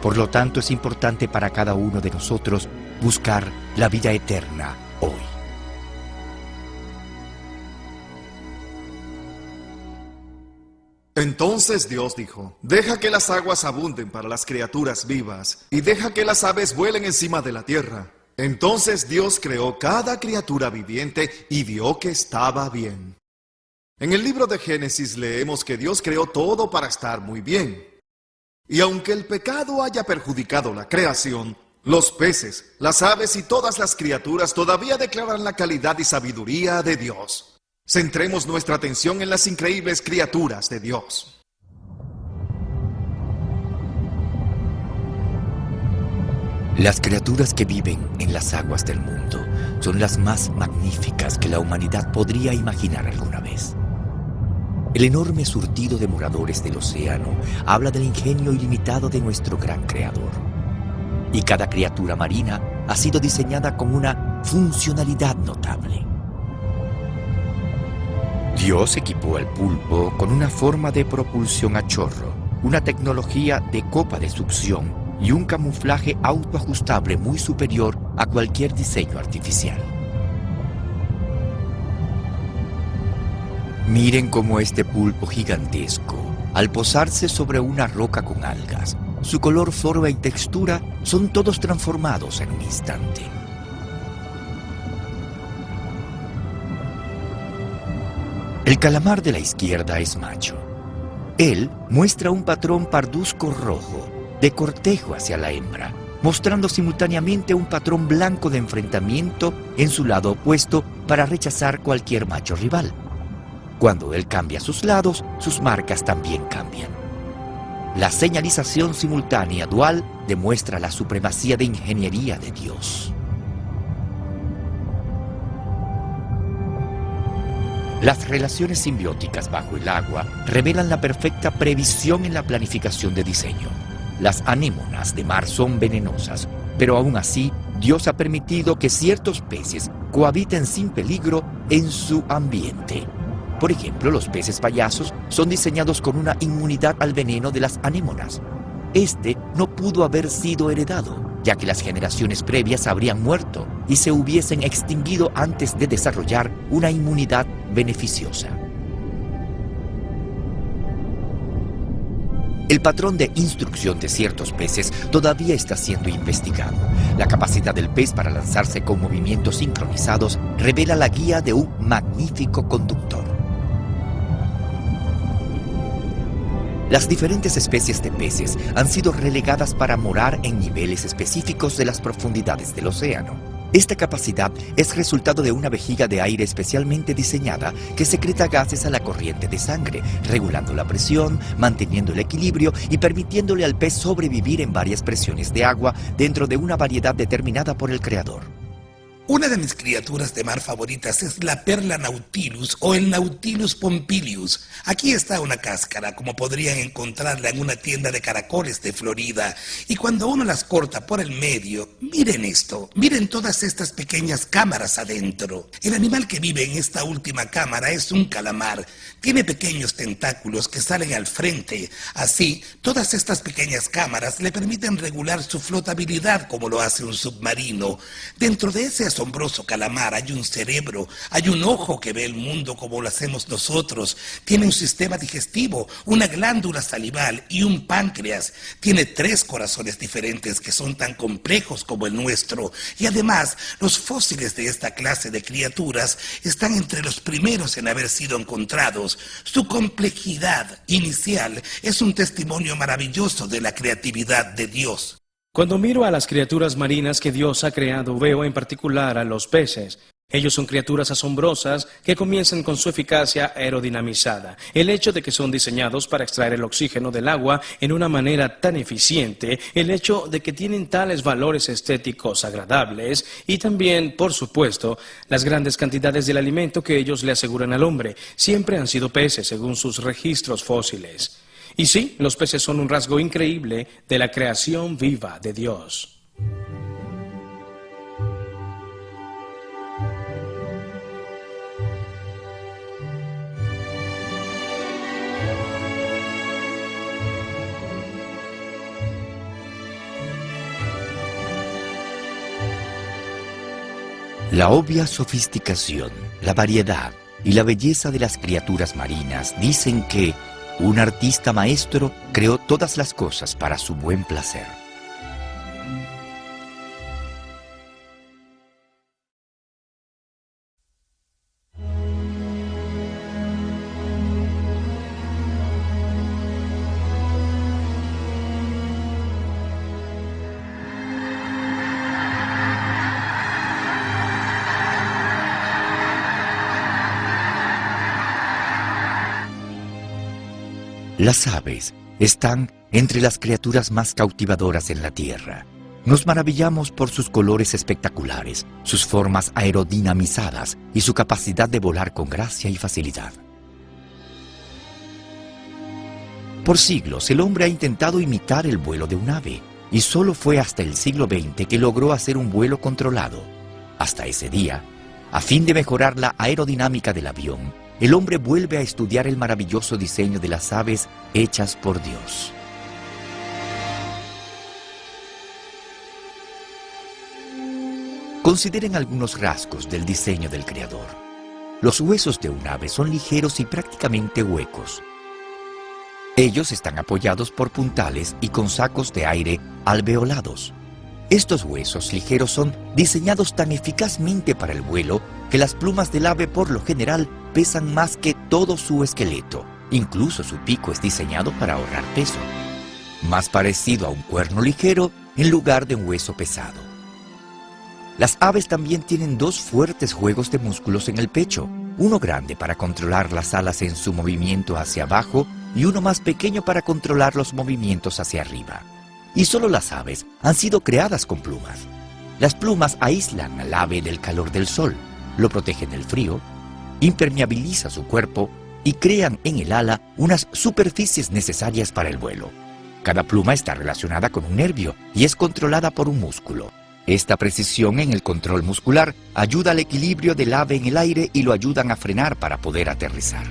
Por lo tanto, es importante para cada uno de nosotros buscar la vida eterna hoy. Entonces Dios dijo: deja que las aguas abunden para las criaturas vivas, y deja que las aves vuelen encima de la tierra. Entonces Dios creó cada criatura viviente y vio que estaba bien. En el libro de Génesis leemos que Dios creó todo para estar muy bien. Y aunque el pecado haya perjudicado la creación, los peces, las aves y todas las criaturas todavía declaran la calidad y sabiduría de Dios. Centremos nuestra atención en las increíbles criaturas de Dios. Las criaturas que viven en las aguas del mundo son las más magníficas que la humanidad podría imaginar alguna vez. El enorme surtido de moradores del océano habla del ingenio ilimitado de nuestro gran creador. Y cada criatura marina ha sido diseñada con una funcionalidad notable. Dios equipó al pulpo con una forma de propulsión a chorro, una tecnología de copa de succión y un camuflaje autoajustable muy superior a cualquier diseño artificial. Miren cómo este pulpo gigantesco, al posarse sobre una roca con algas, su color, forma y textura son todos transformados en un instante. El calamar de la izquierda es macho. Él muestra un patrón parduzco rojo de cortejo hacia la hembra, mostrando simultáneamente un patrón blanco de enfrentamiento en su lado opuesto para rechazar cualquier macho rival. Cuando él cambia sus lados, sus marcas también cambian. La señalización simultánea dual demuestra la supremacía de ingeniería de Dios. Las relaciones simbióticas bajo el agua revelan la perfecta previsión en la planificación de diseño. Las anémonas de mar son venenosas, pero aún así, Dios ha permitido que ciertos peces cohabiten sin peligro en su ambiente. Por ejemplo, los peces payasos son diseñados con una inmunidad al veneno de las anémonas. Este no pudo haber sido heredado, ya que las generaciones previas habrían muerto y se hubiesen extinguido antes de desarrollar una inmunidad beneficiosa. El patrón de instrucción de ciertos peces todavía está siendo investigado. La capacidad del pez para lanzarse con movimientos sincronizados revela la guía de un magnífico conductor. Las diferentes especies de peces han sido relegadas para morar en niveles específicos de las profundidades del océano. Esta capacidad es resultado de una vejiga de aire especialmente diseñada que secreta gases a la corriente de sangre, regulando la presión, manteniendo el equilibrio y permitiéndole al pez sobrevivir en varias presiones de agua dentro de una variedad determinada por el creador. Una de mis criaturas de mar favoritas es la perla nautilus o el Nautilus pompilius. Aquí está una cáscara, como podrían encontrarla en una tienda de caracoles de Florida. Y cuando uno las corta por el medio, miren esto, miren todas estas pequeñas cámaras adentro. El animal que vive en esta última cámara es un calamar. Tiene pequeños tentáculos que salen al frente. Así, todas estas pequeñas cámaras le permiten regular su flotabilidad como lo hace un submarino. Dentro de ese asombroso calamar hay un cerebro, hay un ojo que ve el mundo como lo hacemos nosotros, tiene un sistema digestivo, una glándula salival y un páncreas, tiene 3 corazones diferentes que son tan complejos como el nuestro, y además los fósiles de esta clase de criaturas están entre los primeros en haber sido encontrados. Su complejidad inicial es un testimonio maravilloso de la creatividad de Dios. Cuando miro a las criaturas marinas que Dios ha creado, veo en particular a los peces. Ellos son criaturas asombrosas que comienzan con su eficacia aerodinamizada. El hecho de que son diseñados para extraer el oxígeno del agua en una manera tan eficiente, el hecho de que tienen tales valores estéticos agradables y también, por supuesto, las grandes cantidades del alimento que ellos le aseguran al hombre, siempre han sido peces según sus registros fósiles. Y sí, los peces son un rasgo increíble de la creación viva de Dios. La obvia sofisticación, la variedad y la belleza de las criaturas marinas dicen que un artista maestro creó todas las cosas para su buen placer. Las aves están entre las criaturas más cautivadoras en la Tierra. Nos maravillamos por sus colores espectaculares, sus formas aerodinamizadas y su capacidad de volar con gracia y facilidad. Por siglos, el hombre ha intentado imitar el vuelo de un ave, y solo fue hasta el siglo XX que logró hacer un vuelo controlado. Hasta ese día, a fin de mejorar la aerodinámica del avión, el hombre vuelve a estudiar el maravilloso diseño de las aves hechas por Dios. Consideren algunos rasgos del diseño del Creador. Los huesos de un ave son ligeros y prácticamente huecos. Ellos están apoyados por puntales y con sacos de aire alveolados. Estos huesos ligeros son diseñados tan eficazmente para el vuelo que las plumas del ave por lo general pesan más que todo su esqueleto. Incluso su pico es diseñado para ahorrar peso. Más parecido a un cuerno ligero en lugar de un hueso pesado. Las aves también tienen dos fuertes juegos de músculos en el pecho. Uno grande para controlar las alas en su movimiento hacia abajo y uno más pequeño para controlar los movimientos hacia arriba. Y solo las aves han sido creadas con plumas. Las plumas aíslan al ave del calor del sol, lo protegen del frío, impermeabilizan su cuerpo y crean en el ala unas superficies necesarias para el vuelo. Cada pluma está relacionada con un nervio y es controlada por un músculo. Esta precisión en el control muscular ayuda al equilibrio del ave en el aire y lo ayudan a frenar para poder aterrizar.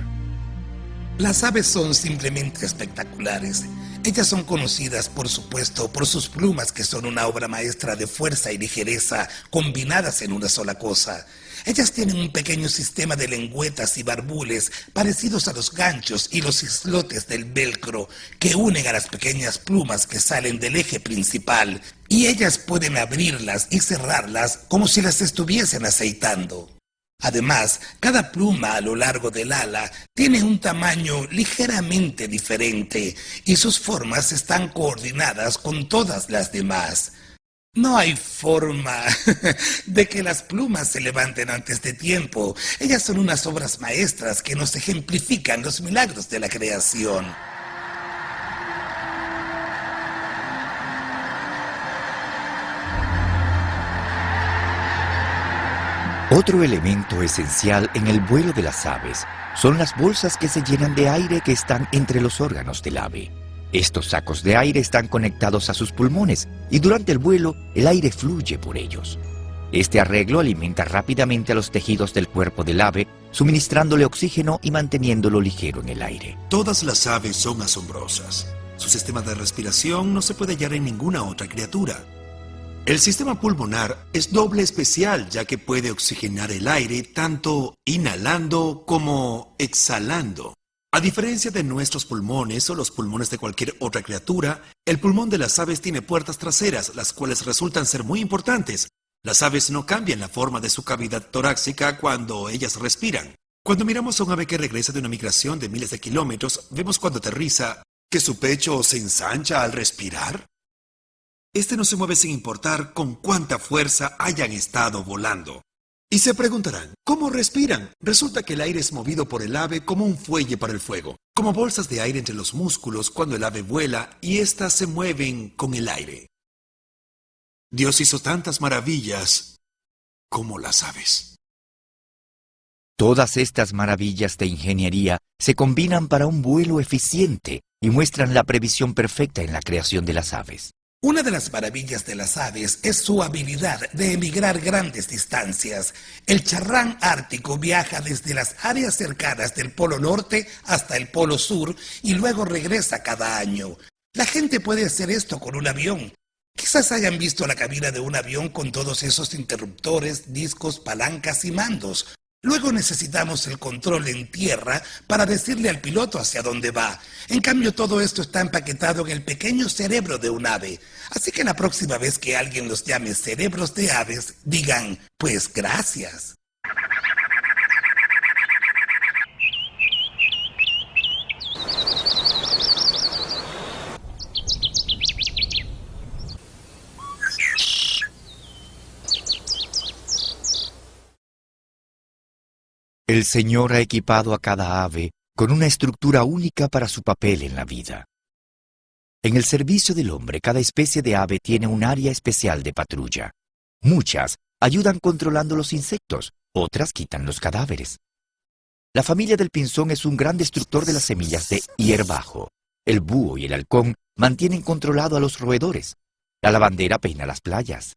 Las aves son simplemente espectaculares. Ellas son conocidas, por supuesto, por sus plumas, que son una obra maestra de fuerza y ligereza combinadas en una sola cosa. Ellas tienen un pequeño sistema de lengüetas y barbules parecidos a los ganchos y los islotes del velcro que unen a las pequeñas plumas que salen del eje principal, y ellas pueden abrirlas y cerrarlas como si las estuviesen aceitando. Además, cada pluma a lo largo del ala tiene un tamaño ligeramente diferente y sus formas están coordinadas con todas las demás. No hay forma de que las plumas se levanten antes de tiempo. Ellas son unas obras maestras que nos ejemplifican los milagros de la creación. Otro elemento esencial en el vuelo de las aves son las bolsas que se llenan de aire que están entre los órganos del ave. Estos sacos de aire están conectados a sus pulmones y durante el vuelo el aire fluye por ellos. Este arreglo alimenta rápidamente a los tejidos del cuerpo del ave, suministrándole oxígeno y manteniéndolo ligero en el aire. Todas las aves son asombrosas. Su sistema de respiración no se puede hallar en ninguna otra criatura. El sistema pulmonar es doble especial, ya que puede oxigenar el aire tanto inhalando como exhalando. A diferencia de nuestros pulmones o los pulmones de cualquier otra criatura, el pulmón de las aves tiene puertas traseras, las cuales resultan ser muy importantes. Las aves no cambian la forma de su cavidad torácica cuando ellas respiran. Cuando miramos a un ave que regresa de una migración de miles de kilómetros, vemos cuando aterriza que su pecho se ensancha al respirar. Este no se mueve sin importar con cuánta fuerza hayan estado volando. Y se preguntarán, ¿cómo respiran? Resulta que el aire es movido por el ave como un fuelle para el fuego, como bolsas de aire entre los músculos cuando el ave vuela y éstas se mueven con el aire. Dios hizo tantas maravillas como las aves. Todas estas maravillas de ingeniería se combinan para un vuelo eficiente y muestran la previsión perfecta en la creación de las aves. Una de las maravillas de las aves es su habilidad de emigrar grandes distancias. El charrán ártico viaja desde las áreas cercanas del Polo Norte hasta el Polo Sur y luego regresa cada año. La gente puede hacer esto con un avión, Quizás hayan visto la cabina de un avión con todos esos interruptores, discos, palancas y mandos. Luego necesitamos el control en tierra para decirle al piloto hacia dónde va. En cambio, todo esto está empaquetado en el pequeño cerebro de un ave. Así que la próxima vez que alguien los llame cerebros de aves, digan, pues gracias. El Señor ha equipado a cada ave con una estructura única para su papel en la vida. En el servicio del hombre, cada especie de ave tiene un área especial de patrulla. Muchas ayudan controlando los insectos, otras quitan los cadáveres. La familia del pinzón es un gran destructor de las semillas de hierbajo. El búho y el halcón mantienen controlado a los roedores. La lavandera peina las playas.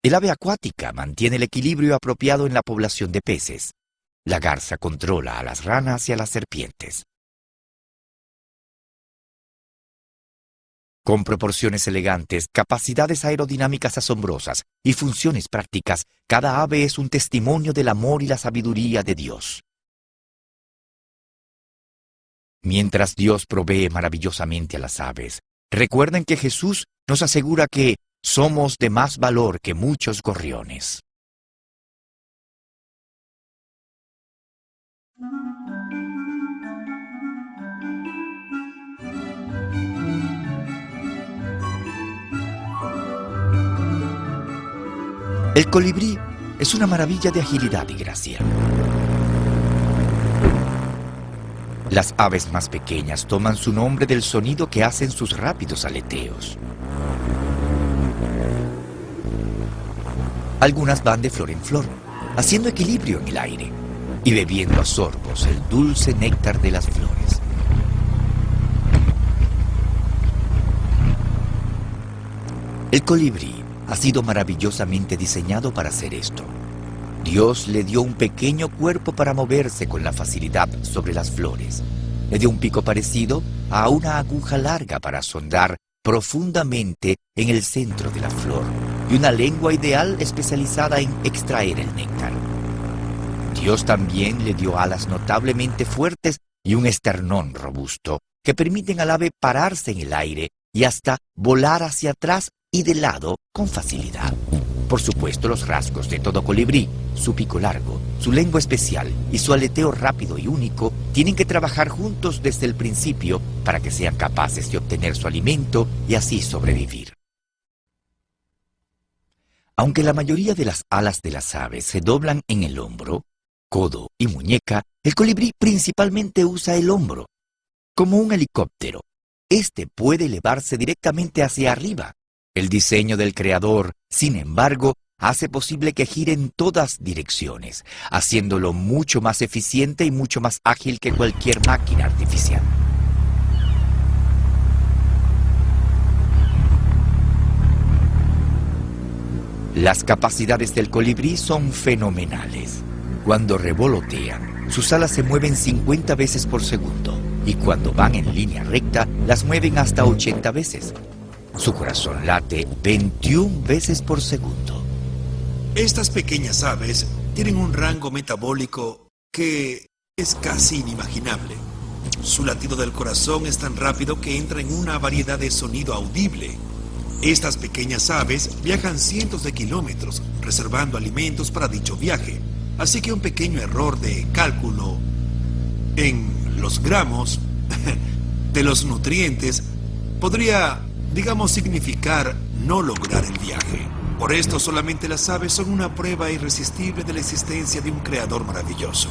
El ave acuática mantiene el equilibrio apropiado en la población de peces. La garza controla a las ranas y a las serpientes. Con proporciones elegantes, capacidades aerodinámicas asombrosas y funciones prácticas, cada ave es un testimonio del amor y la sabiduría de Dios. Mientras Dios provee maravillosamente a las aves, recuerden que Jesús nos asegura que somos de más valor que muchos gorriones. El colibrí es una maravilla de agilidad y gracia. Las aves más pequeñas toman su nombre del sonido que hacen sus rápidos aleteos. Algunas van de flor en flor, haciendo equilibrio en el aire y bebiendo a sorbos el dulce néctar de las flores. El colibrí ha sido maravillosamente diseñado para hacer esto. Dios le dio un pequeño cuerpo para moverse con la facilidad sobre las flores. Le dio un pico parecido a una aguja larga para sondar profundamente en el centro de la flor y una lengua ideal especializada en extraer el néctar. Dios también le dio alas notablemente fuertes y un esternón robusto que permiten al ave pararse en el aire y hasta volar hacia atrás y de lado con facilidad. Por supuesto, los rasgos de todo colibrí, su pico largo, su lengua especial y su aleteo rápido y único tienen que trabajar juntos desde el principio para que sean capaces de obtener su alimento y así sobrevivir. Aunque la mayoría de las alas de las aves se doblan en el hombro, codo y muñeca, el colibrí principalmente usa el hombro. Como un helicóptero, este puede elevarse directamente hacia arriba. El diseño del creador, sin embargo, hace posible que gire en todas direcciones, haciéndolo mucho más eficiente y mucho más ágil que cualquier máquina artificial. Las capacidades del colibrí son fenomenales. Cuando revolotean, sus alas se mueven 50 veces por segundo, y cuando van en línea recta, las mueven hasta 80 veces. Su corazón late 21 veces por segundo. Estas pequeñas aves tienen un rango metabólico que es casi inimaginable. Su latido del corazón es tan rápido que entra en una variedad de sonido audible. Estas pequeñas aves viajan cientos de kilómetros, reservando alimentos para dicho viaje. Así que un pequeño error de cálculo en los gramos de los nutrientes podría, digamos, significar no lograr el viaje. Por esto solamente las aves son una prueba irresistible de la existencia de un creador maravilloso.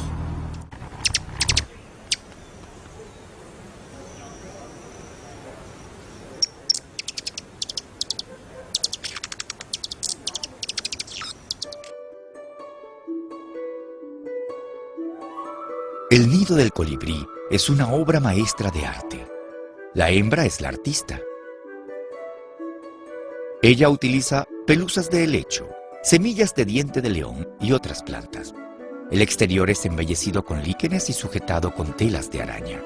El nido del colibrí es una obra maestra de arte. La hembra es la artista. Ella utiliza pelusas de helecho, semillas de diente de león y otras plantas. El exterior es embellecido con líquenes y sujetado con telas de araña.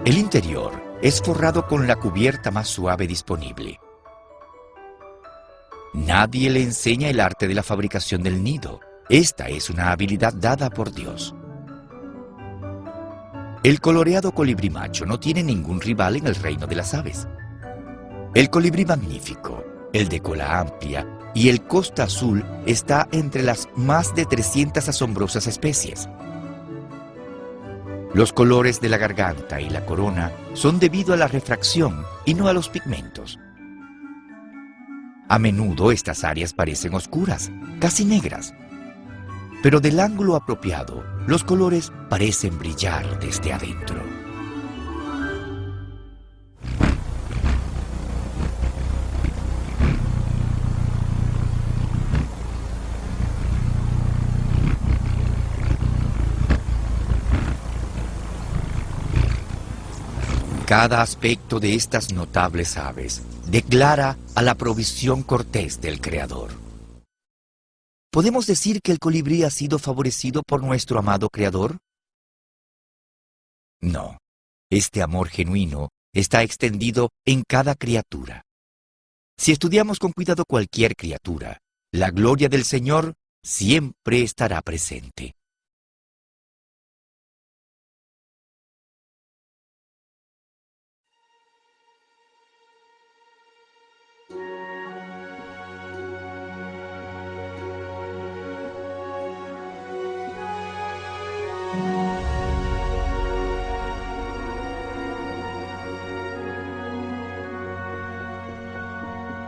El interior es forrado con la cubierta más suave disponible. Nadie le enseña el arte de la fabricación del nido. Esta es una habilidad dada por Dios. El coloreado colibrí macho no tiene ningún rival en el reino de las aves. El colibrí magnífico, el de cola amplia y el costa azul está entre las más de 300 asombrosas especies. Los colores de la garganta y la corona son debido a la refracción y no a los pigmentos. A menudo estas áreas parecen oscuras, casi negras. Pero del ángulo apropiado, los colores parecen brillar desde adentro. Cada aspecto de estas notables aves declara a la provisión cortés del Creador. ¿Podemos decir que el colibrí ha sido favorecido por nuestro amado Creador? No. Este amor genuino está extendido en cada criatura. Si estudiamos con cuidado cualquier criatura, la gloria del Señor siempre estará presente.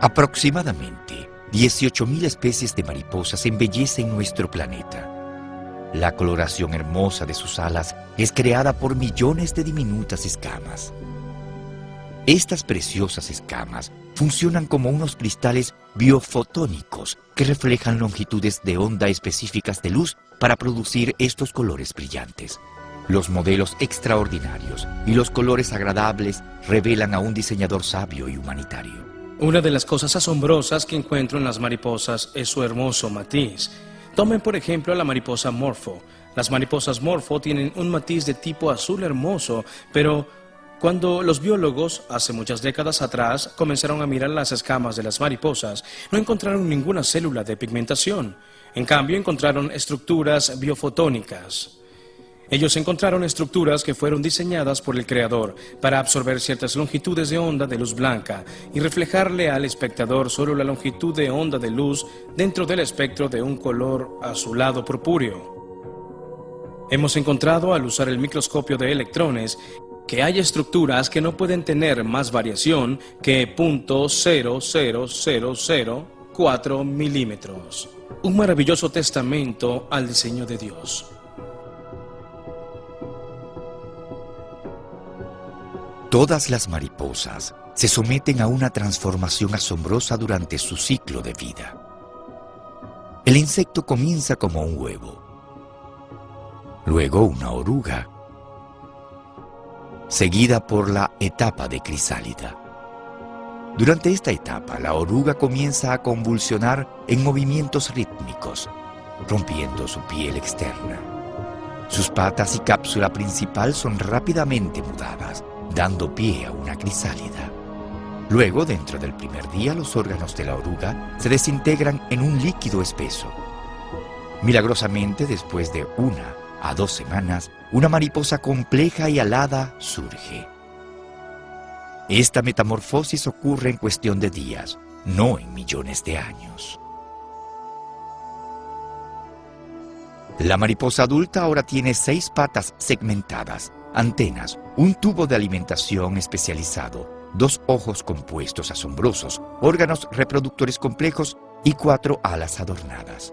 Aproximadamente 18.000 especies de mariposas embellecen nuestro planeta. La coloración hermosa de sus alas es creada por millones de diminutas escamas. Estas preciosas escamas funcionan como unos cristales biofotónicos que reflejan longitudes de onda específicas de luz para producir estos colores brillantes. Los modelos extraordinarios y los colores agradables revelan a un diseñador sabio y humanitario. Una de las cosas asombrosas que encuentro en las mariposas es su hermoso matiz. Tomen por ejemplo a la mariposa morfo. Las mariposas morfo tienen un matiz de tipo azul hermoso, pero cuando los biólogos, hace muchas décadas atrás, comenzaron a mirar las escamas de las mariposas, no encontraron ninguna célula de pigmentación. En cambio, encontraron estructuras biofotónicas. Ellos encontraron estructuras que fueron diseñadas por el Creador para absorber ciertas longitudes de onda de luz blanca y reflejarle al espectador solo la longitud de onda de luz dentro del espectro de un color azulado purpúreo. Hemos encontrado al usar el microscopio de electrones que hay estructuras que no pueden tener más variación que 0.00004 milímetros. Un maravilloso testamento al diseño de Dios. Todas las mariposas se someten a una transformación asombrosa durante su ciclo de vida. El insecto comienza como un huevo, luego una oruga, seguida por la etapa de crisálida. Durante esta etapa, la oruga comienza a convulsionar en movimientos rítmicos, rompiendo su piel externa. Sus patas y cápsula principal son rápidamente mudadas, dando pie a una crisálida. Luego, dentro del primer día, los órganos de la oruga se desintegran en un líquido espeso. Milagrosamente, después de 1 a 2 semanas, una mariposa compleja y alada surge. Esta metamorfosis ocurre en cuestión de días, no en millones de años. La mariposa adulta ahora tiene 6 patas segmentadas, antenas, un tubo de alimentación especializado, 2 ojos compuestos asombrosos, órganos reproductores complejos y 4 alas adornadas.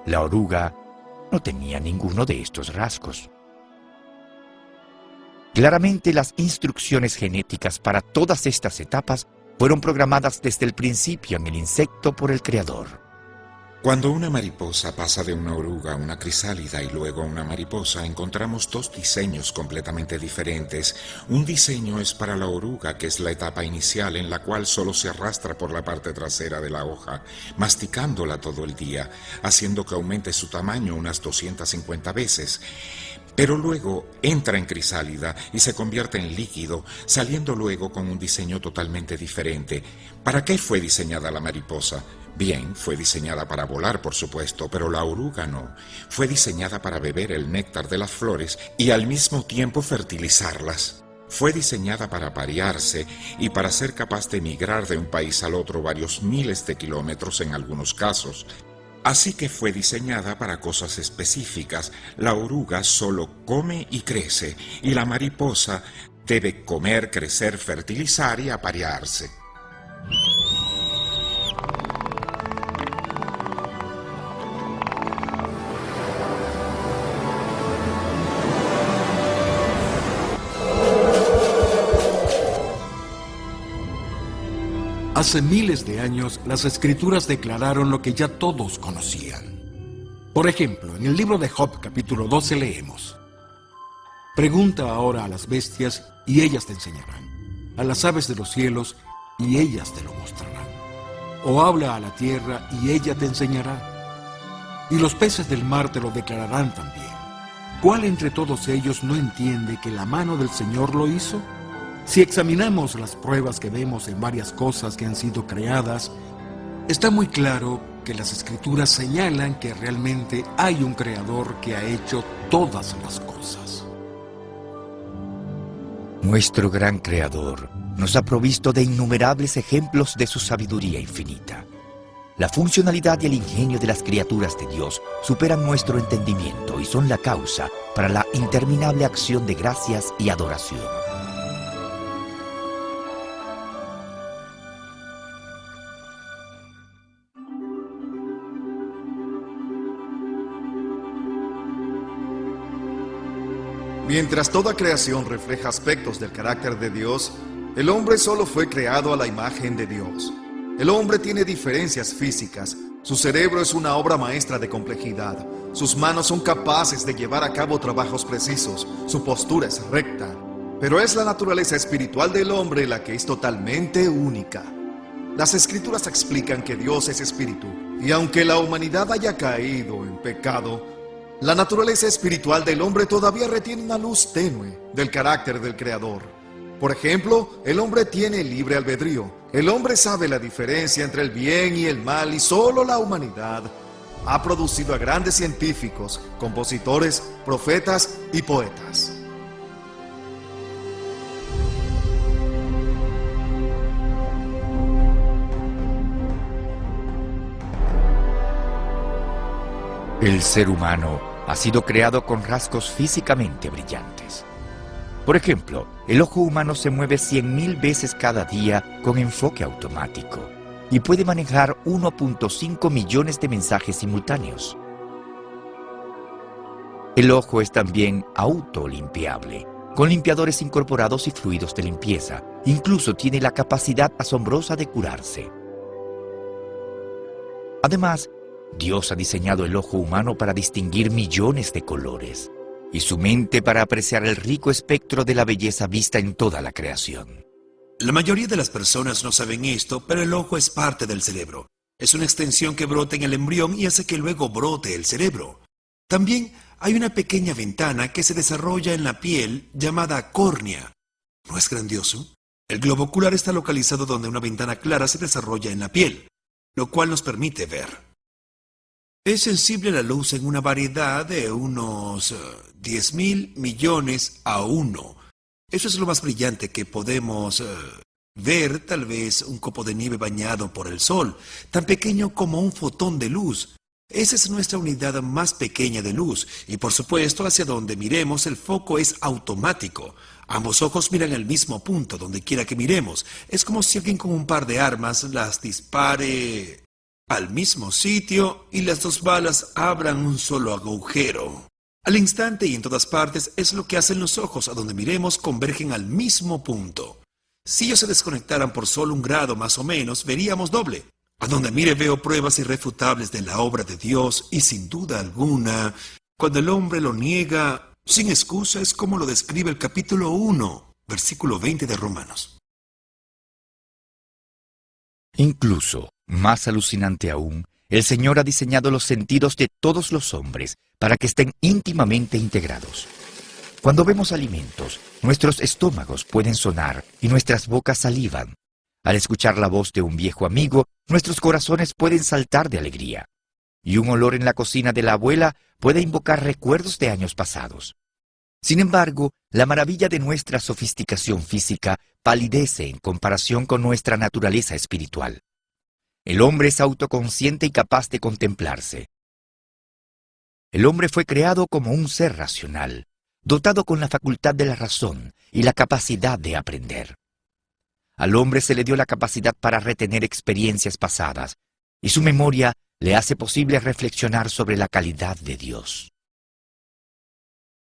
La oruga no tenía ninguno de estos rasgos. Claramente las instrucciones genéticas para todas estas etapas fueron programadas desde el principio en el insecto por el Creador. Cuando una mariposa pasa de una oruga a una crisálida y luego a una mariposa, encontramos 2 diseños completamente diferentes. Un diseño es para la oruga, que es la etapa inicial en la cual solo se arrastra por la parte trasera de la hoja, masticándola todo el día, haciendo que aumente su tamaño unas 250 veces. Pero luego entra en crisálida y se convierte en líquido, saliendo luego con un diseño totalmente diferente. ¿Para qué fue diseñada la mariposa? Bien, fue diseñada para volar, por supuesto, pero la oruga no. Fue diseñada para beber el néctar de las flores y al mismo tiempo fertilizarlas. Fue diseñada para aparearse y para ser capaz de migrar de un país al otro varios miles de kilómetros en algunos casos. Así que fue diseñada para cosas específicas. La oruga solo come y crece, y la mariposa debe comer, crecer, fertilizar y aparearse. Hace miles de años, las Escrituras declararon lo que ya todos conocían. Por ejemplo, en el libro de Job, capítulo 12, leemos: Pregunta ahora a las bestias, y ellas te enseñarán; a las aves de los cielos, y ellas te lo mostrarán. O habla a la tierra, y ella te enseñará. Y los peces del mar te lo declararán también. ¿Cuál entre todos ellos no entiende que la mano del Señor lo hizo? Si examinamos las pruebas que vemos en varias cosas que han sido creadas, está muy claro que las Escrituras señalan que realmente hay un Creador que ha hecho todas las cosas. Nuestro gran Creador nos ha provisto de innumerables ejemplos de su sabiduría infinita. La funcionalidad y el ingenio de las criaturas de Dios superan nuestro entendimiento y son la causa para la interminable acción de gracias y adoración. Mientras toda creación refleja aspectos del carácter de Dios, el hombre solo fue creado a la imagen de Dios. El hombre tiene diferencias físicas, su cerebro es una obra maestra de complejidad, sus manos son capaces de llevar a cabo trabajos precisos, su postura es recta, pero es la naturaleza espiritual del hombre la que es totalmente única. Las Escrituras explican que Dios es espíritu, y aunque la humanidad haya caído en pecado, la naturaleza espiritual del hombre todavía retiene una luz tenue del carácter del Creador. Por ejemplo, el hombre tiene libre albedrío. El hombre sabe la diferencia entre el bien y el mal, y solo la humanidad ha producido a grandes científicos, compositores, profetas y poetas. El ser humano ha sido creado con rasgos físicamente brillantes. Por ejemplo, el ojo humano se mueve 100.000 veces cada día con enfoque automático y puede manejar 1.5 millones de mensajes simultáneos. El ojo es también autolimpiable, con limpiadores incorporados y fluidos de limpieza. Incluso tiene la capacidad asombrosa de curarse. Además, Dios ha diseñado el ojo humano para distinguir millones de colores y su mente para apreciar el rico espectro de la belleza vista en toda la creación. La mayoría de las personas no saben esto, pero el ojo es parte del cerebro. Es una extensión que brota en el embrión y hace que luego brote el cerebro. También hay una pequeña ventana que se desarrolla en la piel llamada córnea. ¿No es grandioso? El globo ocular está localizado donde una ventana clara se desarrolla en la piel, lo cual nos permite ver. Es sensible a la luz en una variedad de unos 10.000 millones a 1. Eso es lo más brillante que podemos ver, tal vez un copo de nieve bañado por el sol, tan pequeño como un fotón de luz. Esa es nuestra unidad más pequeña de luz, y por supuesto hacia donde miremos el foco es automático. Ambos ojos miran al mismo punto donde quiera que miremos. Es como si alguien con un par de armas las dispare al mismo sitio y las dos balas abran un solo agujero. Al instante y en todas partes es lo que hacen los ojos. A donde miremos convergen al mismo punto. Si ellos se desconectaran por solo 1 grado más o menos, veríamos doble. A donde mire veo pruebas irrefutables de la obra de Dios y sin duda alguna, cuando el hombre lo niega sin excusa, es como lo describe el capítulo 1, versículo 20 de Romanos. Incluso, más alucinante aún, el Señor ha diseñado los sentidos de todos los hombres para que estén íntimamente integrados. Cuando vemos alimentos, nuestros estómagos pueden sonar y nuestras bocas salivan. Al escuchar la voz de un viejo amigo, nuestros corazones pueden saltar de alegría. Y un olor en la cocina de la abuela puede invocar recuerdos de años pasados. Sin embargo, la maravilla de nuestra sofisticación física palidece en comparación con nuestra naturaleza espiritual. El hombre es autoconsciente y capaz de contemplarse. El hombre fue creado como un ser racional, dotado con la facultad de la razón y la capacidad de aprender. Al hombre se le dio la capacidad para retener experiencias pasadas, y su memoria le hace posible reflexionar sobre la calidad de Dios.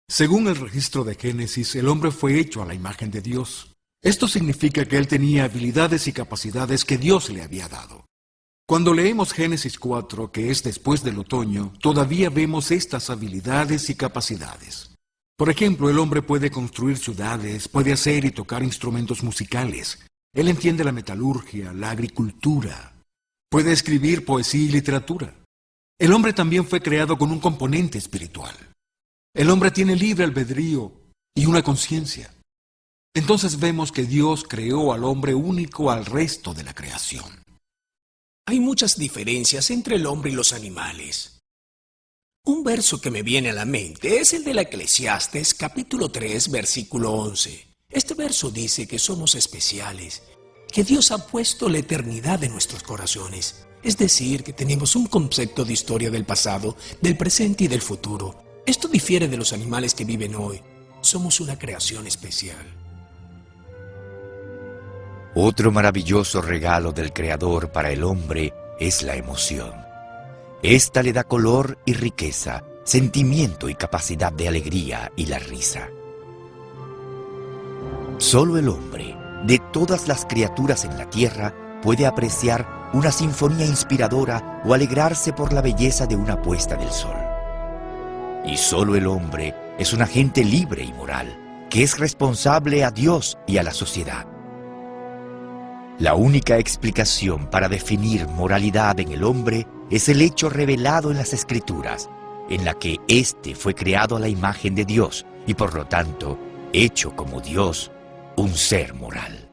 Según el registro de Génesis, el hombre fue hecho a la imagen de Dios. Esto significa que él tenía habilidades y capacidades que Dios le había dado. Cuando leemos Génesis 4, que es después del otoño, todavía vemos estas habilidades y capacidades. Por ejemplo, el hombre puede construir ciudades, puede hacer y tocar instrumentos musicales. Él entiende la metalurgia, la agricultura. Puede escribir poesía y literatura. El hombre también fue creado con un componente espiritual. El hombre tiene libre albedrío y una conciencia. Entonces vemos que Dios creó al hombre único al resto de la creación. Hay muchas diferencias entre el hombre y los animales. Un verso que me viene a la mente es el de la Eclesiastes, capítulo 3, versículo 11. Este verso dice que somos especiales, que Dios ha puesto la eternidad en nuestros corazones. Es decir, que tenemos un concepto de historia del pasado, del presente y del futuro. Esto difiere de los animales que viven hoy. Somos una creación especial. Otro maravilloso regalo del Creador para el hombre es la emoción. Esta le da color y riqueza, sentimiento y capacidad de alegría y la risa. Solo el hombre, de todas las criaturas en la tierra, puede apreciar una sinfonía inspiradora o alegrarse por la belleza de una puesta del sol. Y solo el hombre es un agente libre y moral, que es responsable a Dios y a la sociedad. La única explicación para definir moralidad en el hombre es el hecho revelado en las Escrituras, en la que éste fue creado a la imagen de Dios y por lo tanto, hecho como Dios, un ser moral.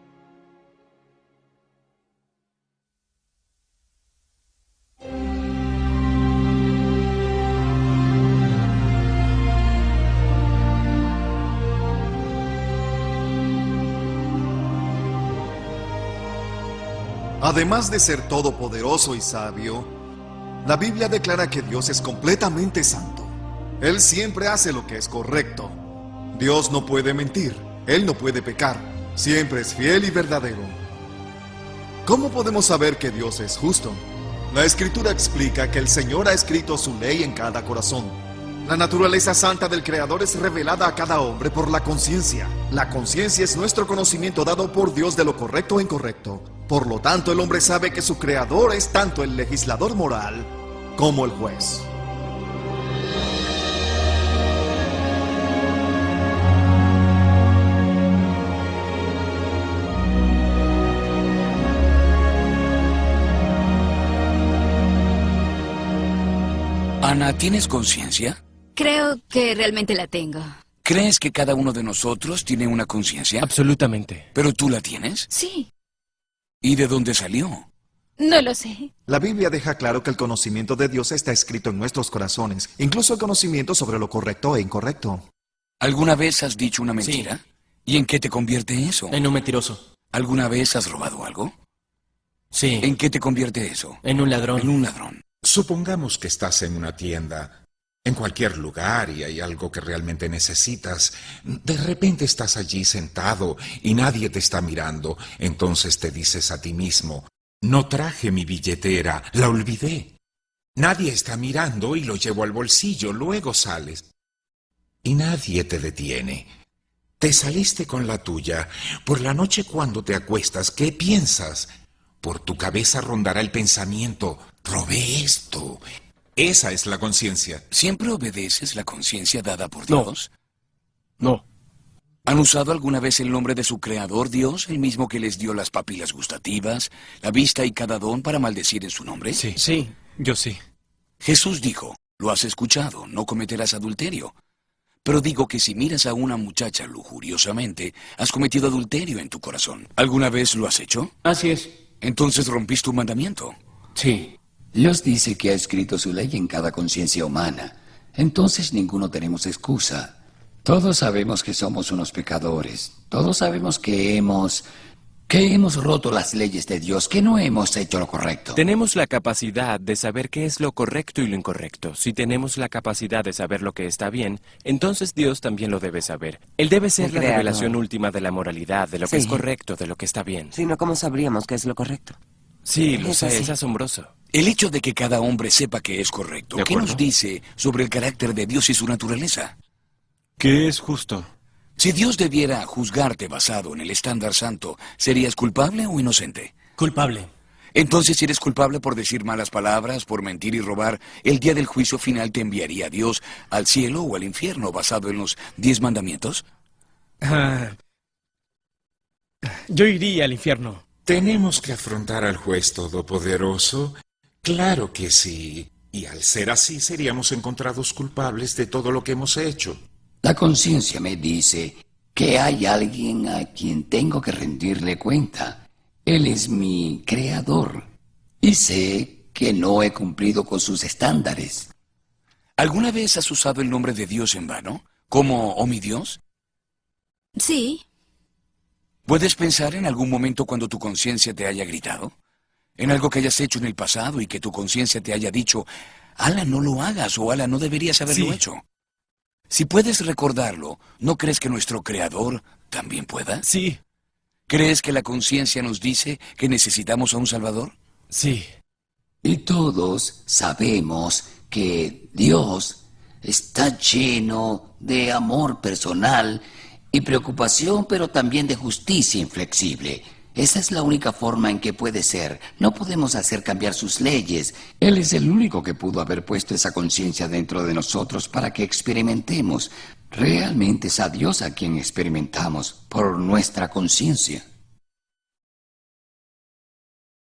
Además de ser todopoderoso y sabio, la Biblia declara que Dios es completamente santo. Él siempre hace lo que es correcto. Dios no puede mentir, Él no puede pecar, siempre es fiel y verdadero. ¿Cómo podemos saber que Dios es justo? La Escritura explica que el Señor ha escrito su ley en cada corazón. La naturaleza santa del Creador es revelada a cada hombre por la conciencia. La conciencia es nuestro conocimiento dado por Dios de lo correcto e incorrecto. Por lo tanto, el hombre sabe que su Creador es tanto el legislador moral como el juez. Ana, ¿tienes conciencia? Creo que realmente la tengo. ¿Crees que cada uno de nosotros tiene una conciencia? Absolutamente. ¿Pero tú la tienes? Sí. ¿Y de dónde salió? No lo sé. La Biblia deja claro que el conocimiento de Dios está escrito en nuestros corazones, incluso el conocimiento sobre lo correcto e incorrecto. ¿Alguna vez has dicho una mentira? Sí. ¿Y en qué te convierte eso? En un mentiroso. ¿Alguna vez has robado algo? Sí. ¿En qué te convierte eso? En un ladrón. En un ladrón. Supongamos que estás en una tienda, en cualquier lugar, y hay algo que realmente necesitas. De repente estás allí sentado y nadie te está mirando. Entonces te dices a ti mismo, no traje mi billetera, la olvidé. Nadie está mirando y lo llevo al bolsillo, luego sales. Y nadie te detiene. Te saliste con la tuya. Por la noche cuando te acuestas, ¿qué piensas? Por tu cabeza rondará el pensamiento, robé esto. Esa es la conciencia. ¿Siempre obedeces la conciencia dada por Dios? No. ¿Han usado alguna vez el nombre de su creador, Dios, el mismo que les dio las papilas gustativas, la vista y cada don para maldecir en su nombre? Sí. Sí, yo sí. Jesús dijo, lo has escuchado, no cometerás adulterio. Pero digo que si miras a una muchacha lujuriosamente, has cometido adulterio en tu corazón. ¿Alguna vez lo has hecho? Así es. Entonces rompiste un mandamiento. Sí. Dios dice que ha escrito su ley en cada conciencia humana. Entonces ninguno tenemos excusa. Todos sabemos que somos unos pecadores. Todos sabemos que hemos roto las leyes de Dios, que no hemos hecho lo correcto. Tenemos la capacidad de saber qué es lo correcto y lo incorrecto. Si tenemos la capacidad de saber lo que está bien, entonces Dios también lo debe saber. Él debe ser la revelación última de la moralidad, de lo que es correcto, de lo que está bien. Si no, ¿cómo sabríamos qué es lo correcto? Sí, lo sé, es asombroso. El hecho de que cada hombre sepa que es correcto, ¿qué nos dice sobre el carácter de Dios y su naturaleza? ¿Qué es justo? Si Dios debiera juzgarte basado en el estándar santo, ¿serías culpable o inocente? Culpable. Entonces, si eres culpable por decir malas palabras, por mentir y robar, el día del juicio final te enviaría Dios al cielo o al infierno basado en los 10 mandamientos. Yo iría al infierno. ¿Tenemos que afrontar al juez todopoderoso? Claro que sí. Y al ser así, seríamos encontrados culpables de todo lo que hemos hecho. La conciencia me dice que hay alguien a quien tengo que rendirle cuenta. Él es mi creador. Y sé que no he cumplido con sus estándares. ¿Alguna vez has usado el nombre de Dios en vano? ¿Como, oh mi Dios? Sí. ¿Puedes pensar en algún momento cuando tu conciencia te haya gritado? ¿En algo que hayas hecho en el pasado y que tu conciencia te haya dicho, Ala, no lo hagas, o Ala, no deberías haberlo hecho? Si puedes recordarlo, ¿no crees que nuestro Creador también pueda? Sí. ¿Crees que la conciencia nos dice que necesitamos a un Salvador? Sí. Y todos sabemos que Dios está lleno de amor personal y preocupación, pero también de justicia inflexible. Esa es la única forma en que puede ser. No podemos hacer cambiar sus leyes. Él es el único que pudo haber puesto esa conciencia dentro de nosotros para que experimentemos. Realmente es a Dios a quien experimentamos por nuestra conciencia.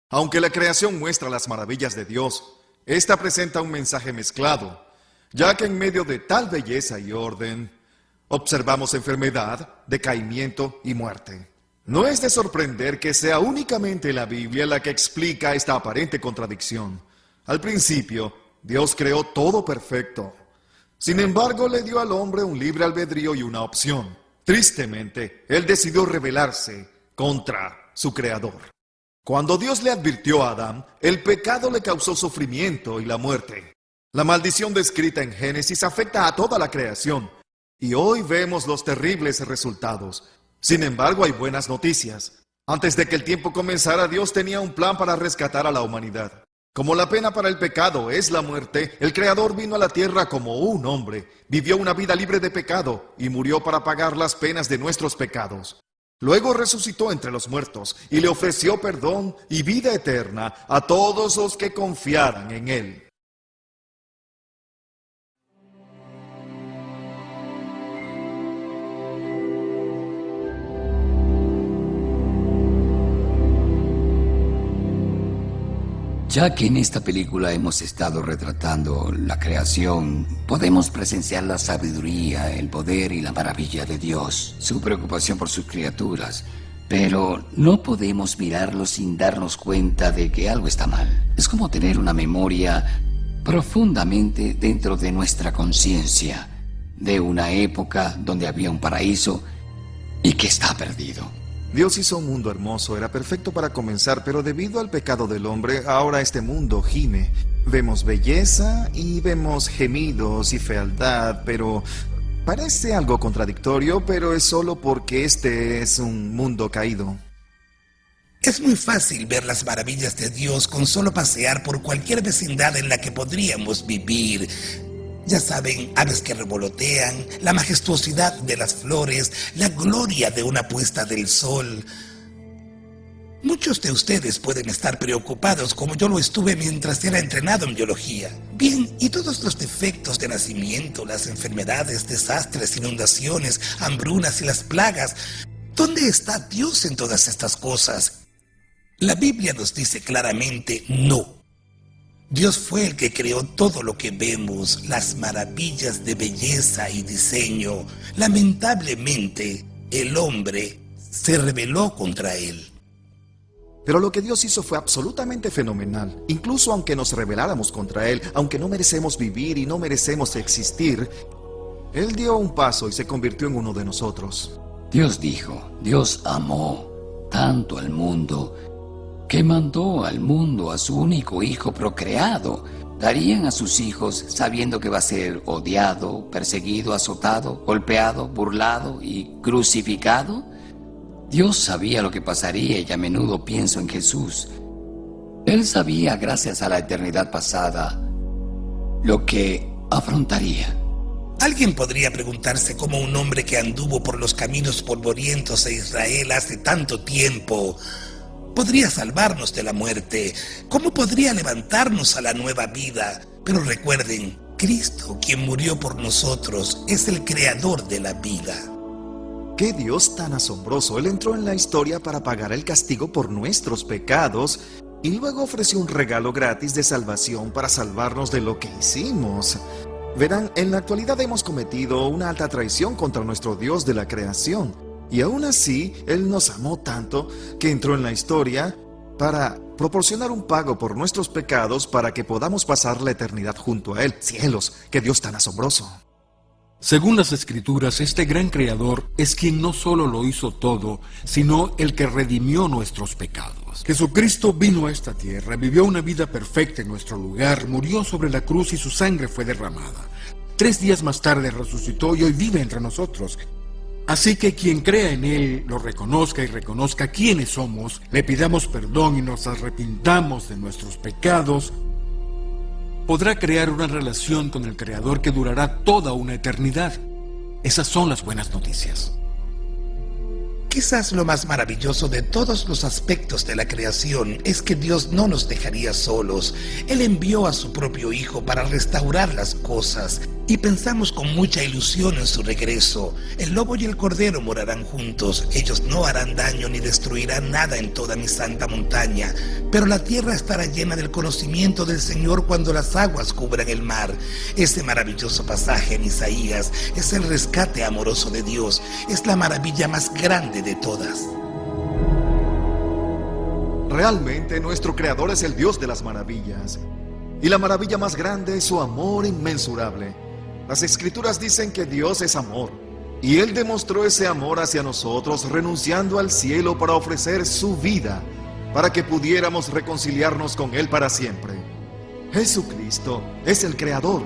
Aunque la creación muestra las maravillas de Dios, esta presenta un mensaje mezclado, ya que en medio de tal belleza y orden, observamos enfermedad, decaimiento y muerte. No es de sorprender que sea únicamente la Biblia la que explica esta aparente contradicción. Al principio, Dios creó todo perfecto. Sin embargo, le dio al hombre un libre albedrío y una opción. Tristemente, él decidió rebelarse contra su creador. Cuando Dios le advirtió a Adán, el pecado le causó sufrimiento y la muerte. La maldición descrita en Génesis afecta a toda la creación, y hoy vemos los terribles resultados. Sin embargo, hay buenas noticias. Antes de que el tiempo comenzara, Dios tenía un plan para rescatar a la humanidad. Como la pena para el pecado es la muerte, el Creador vino a la tierra como un hombre, vivió una vida libre de pecado y murió para pagar las penas de nuestros pecados. Luego resucitó entre los muertos y le ofreció perdón y vida eterna a todos los que confiaran en Él. Ya que en esta película hemos estado retratando la creación, podemos presenciar la sabiduría, el poder y la maravilla de Dios, su preocupación por sus criaturas. Pero no podemos mirarlo sin darnos cuenta de que algo está mal. Es como tener una memoria profundamente dentro de nuestra conciencia, de una época donde había un paraíso y que está perdido. Dios hizo un mundo hermoso, era perfecto para comenzar, pero debido al pecado del hombre, ahora este mundo gime. Vemos belleza y vemos gemidos y fealdad, pero parece algo contradictorio, pero es solo porque este es un mundo caído. Es muy fácil ver las maravillas de Dios con solo pasear por cualquier vecindad en la que podríamos vivir. Ya saben, aves que revolotean, la majestuosidad de las flores, la gloria de una puesta del sol. Muchos de ustedes pueden estar preocupados como yo lo estuve mientras era entrenado en biología. Bien, ¿y todos los defectos de nacimiento, las enfermedades, desastres, inundaciones, hambrunas y las plagas? ¿Dónde está Dios en todas estas cosas? La Biblia nos dice claramente no. Dios fue el que creó todo lo que vemos, las maravillas de belleza y diseño. Lamentablemente, el hombre se rebeló contra él. Pero lo que Dios hizo fue absolutamente fenomenal. Incluso aunque nos rebeláramos contra Él, aunque no merecemos vivir y no merecemos existir, Él dio un paso y se convirtió en uno de nosotros. Dios dijo, Dios amó tanto al mundo que mandó al mundo a su único hijo procreado. ¿Darían a sus hijos sabiendo que va a ser odiado, perseguido, azotado, golpeado, burlado y crucificado? Dios sabía lo que pasaría y a menudo pienso en Jesús. Él sabía, gracias a la eternidad pasada, lo que afrontaría. Alguien podría preguntarse cómo un hombre que anduvo por los caminos polvorientos de Israel hace tanto tiempo podría salvarnos de la muerte. ¿Cómo podría levantarnos a la nueva vida? Pero recuerden, Cristo, quien murió por nosotros, es el creador de la vida. ¡Qué Dios tan asombroso! Él entró en la historia para pagar el castigo por nuestros pecados y luego ofreció un regalo gratis de salvación para salvarnos de lo que hicimos. Verán, en la actualidad hemos cometido una alta traición contra nuestro Dios de la creación. Y aún así, Él nos amó tanto que entró en la historia para proporcionar un pago por nuestros pecados para que podamos pasar la eternidad junto a Él. ¡Cielos! ¡Qué Dios tan asombroso! Según las Escrituras, este gran Creador es quien no solo lo hizo todo, sino el que redimió nuestros pecados. Jesucristo vino a esta tierra, vivió una vida perfecta en nuestro lugar, murió sobre la cruz y su sangre fue derramada. 3 días más tarde resucitó y hoy vive entre nosotros. Así que quien crea en Él, lo reconozca y reconozca quiénes somos, le pidamos perdón y nos arrepintamos de nuestros pecados, podrá crear una relación con el Creador que durará toda una eternidad. Esas son las buenas noticias. Quizás lo más maravilloso de todos los aspectos de la creación es que Dios no nos dejaría solos. Él envió a su propio Hijo para restaurar las cosas y pensamos con mucha ilusión en su regreso. El lobo y el cordero morarán juntos. Ellos no harán daño ni destruirán nada en toda mi santa montaña. Pero la tierra estará llena del conocimiento del Señor cuando las aguas cubran el mar. Ese maravilloso pasaje en Isaías es el rescate amoroso de Dios. Es la maravilla más grande de todas. Realmente nuestro Creador es el Dios de las maravillas. Y la maravilla más grande es su amor inmensurable. Las Escrituras dicen que Dios es amor. Y Él demostró ese amor hacia nosotros renunciando al cielo para ofrecer su vida, para que pudiéramos reconciliarnos con Él para siempre. Jesucristo es el Creador.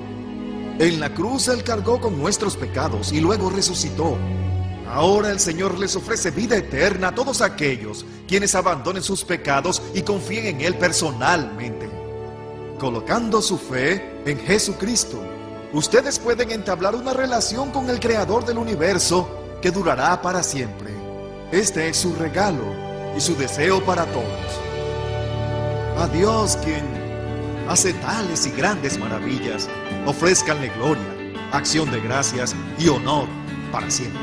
En la cruz Él cargó con nuestros pecados y luego resucitó. Ahora el Señor les ofrece vida eterna a todos aquellos quienes abandonen sus pecados y confíen en Él personalmente. Colocando su fe en Jesucristo, ustedes pueden entablar una relación con el Creador del universo que durará para siempre. Este es su regalo y su deseo para todos. A Dios, quien hace tales y grandes maravillas, ofrézcanle gloria, acción de gracias y honor para siempre.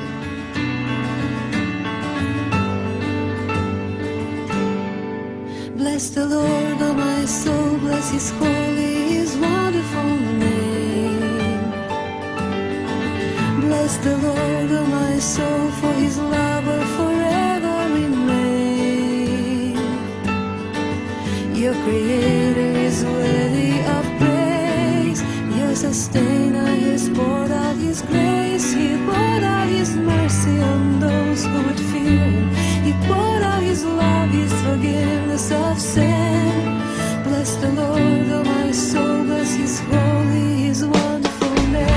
Bless the Lord, oh my soul, bless His holy, His wonderful name. Bless the Lord, oh my soul, for His love will forever remain. Your Creator is worthy of praise. Your Sustainer has poured out His grace. He poured out His mercy on those who would fear Him. He poured out His love, His forgiveness of sin. Bless the Lord, oh my soul, bless His holy, His wonderful name.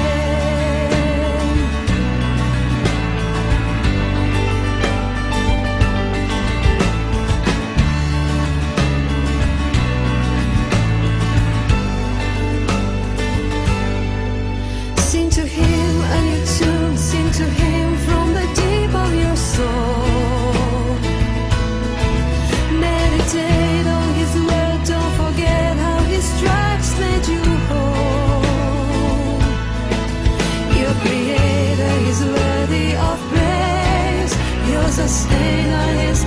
Sing to Him a new tune, sing to Him from the deep of your soul. Meditate on His word, don't forget how His stripes made you whole. Your Creator is worthy of praise. Your Sustainer is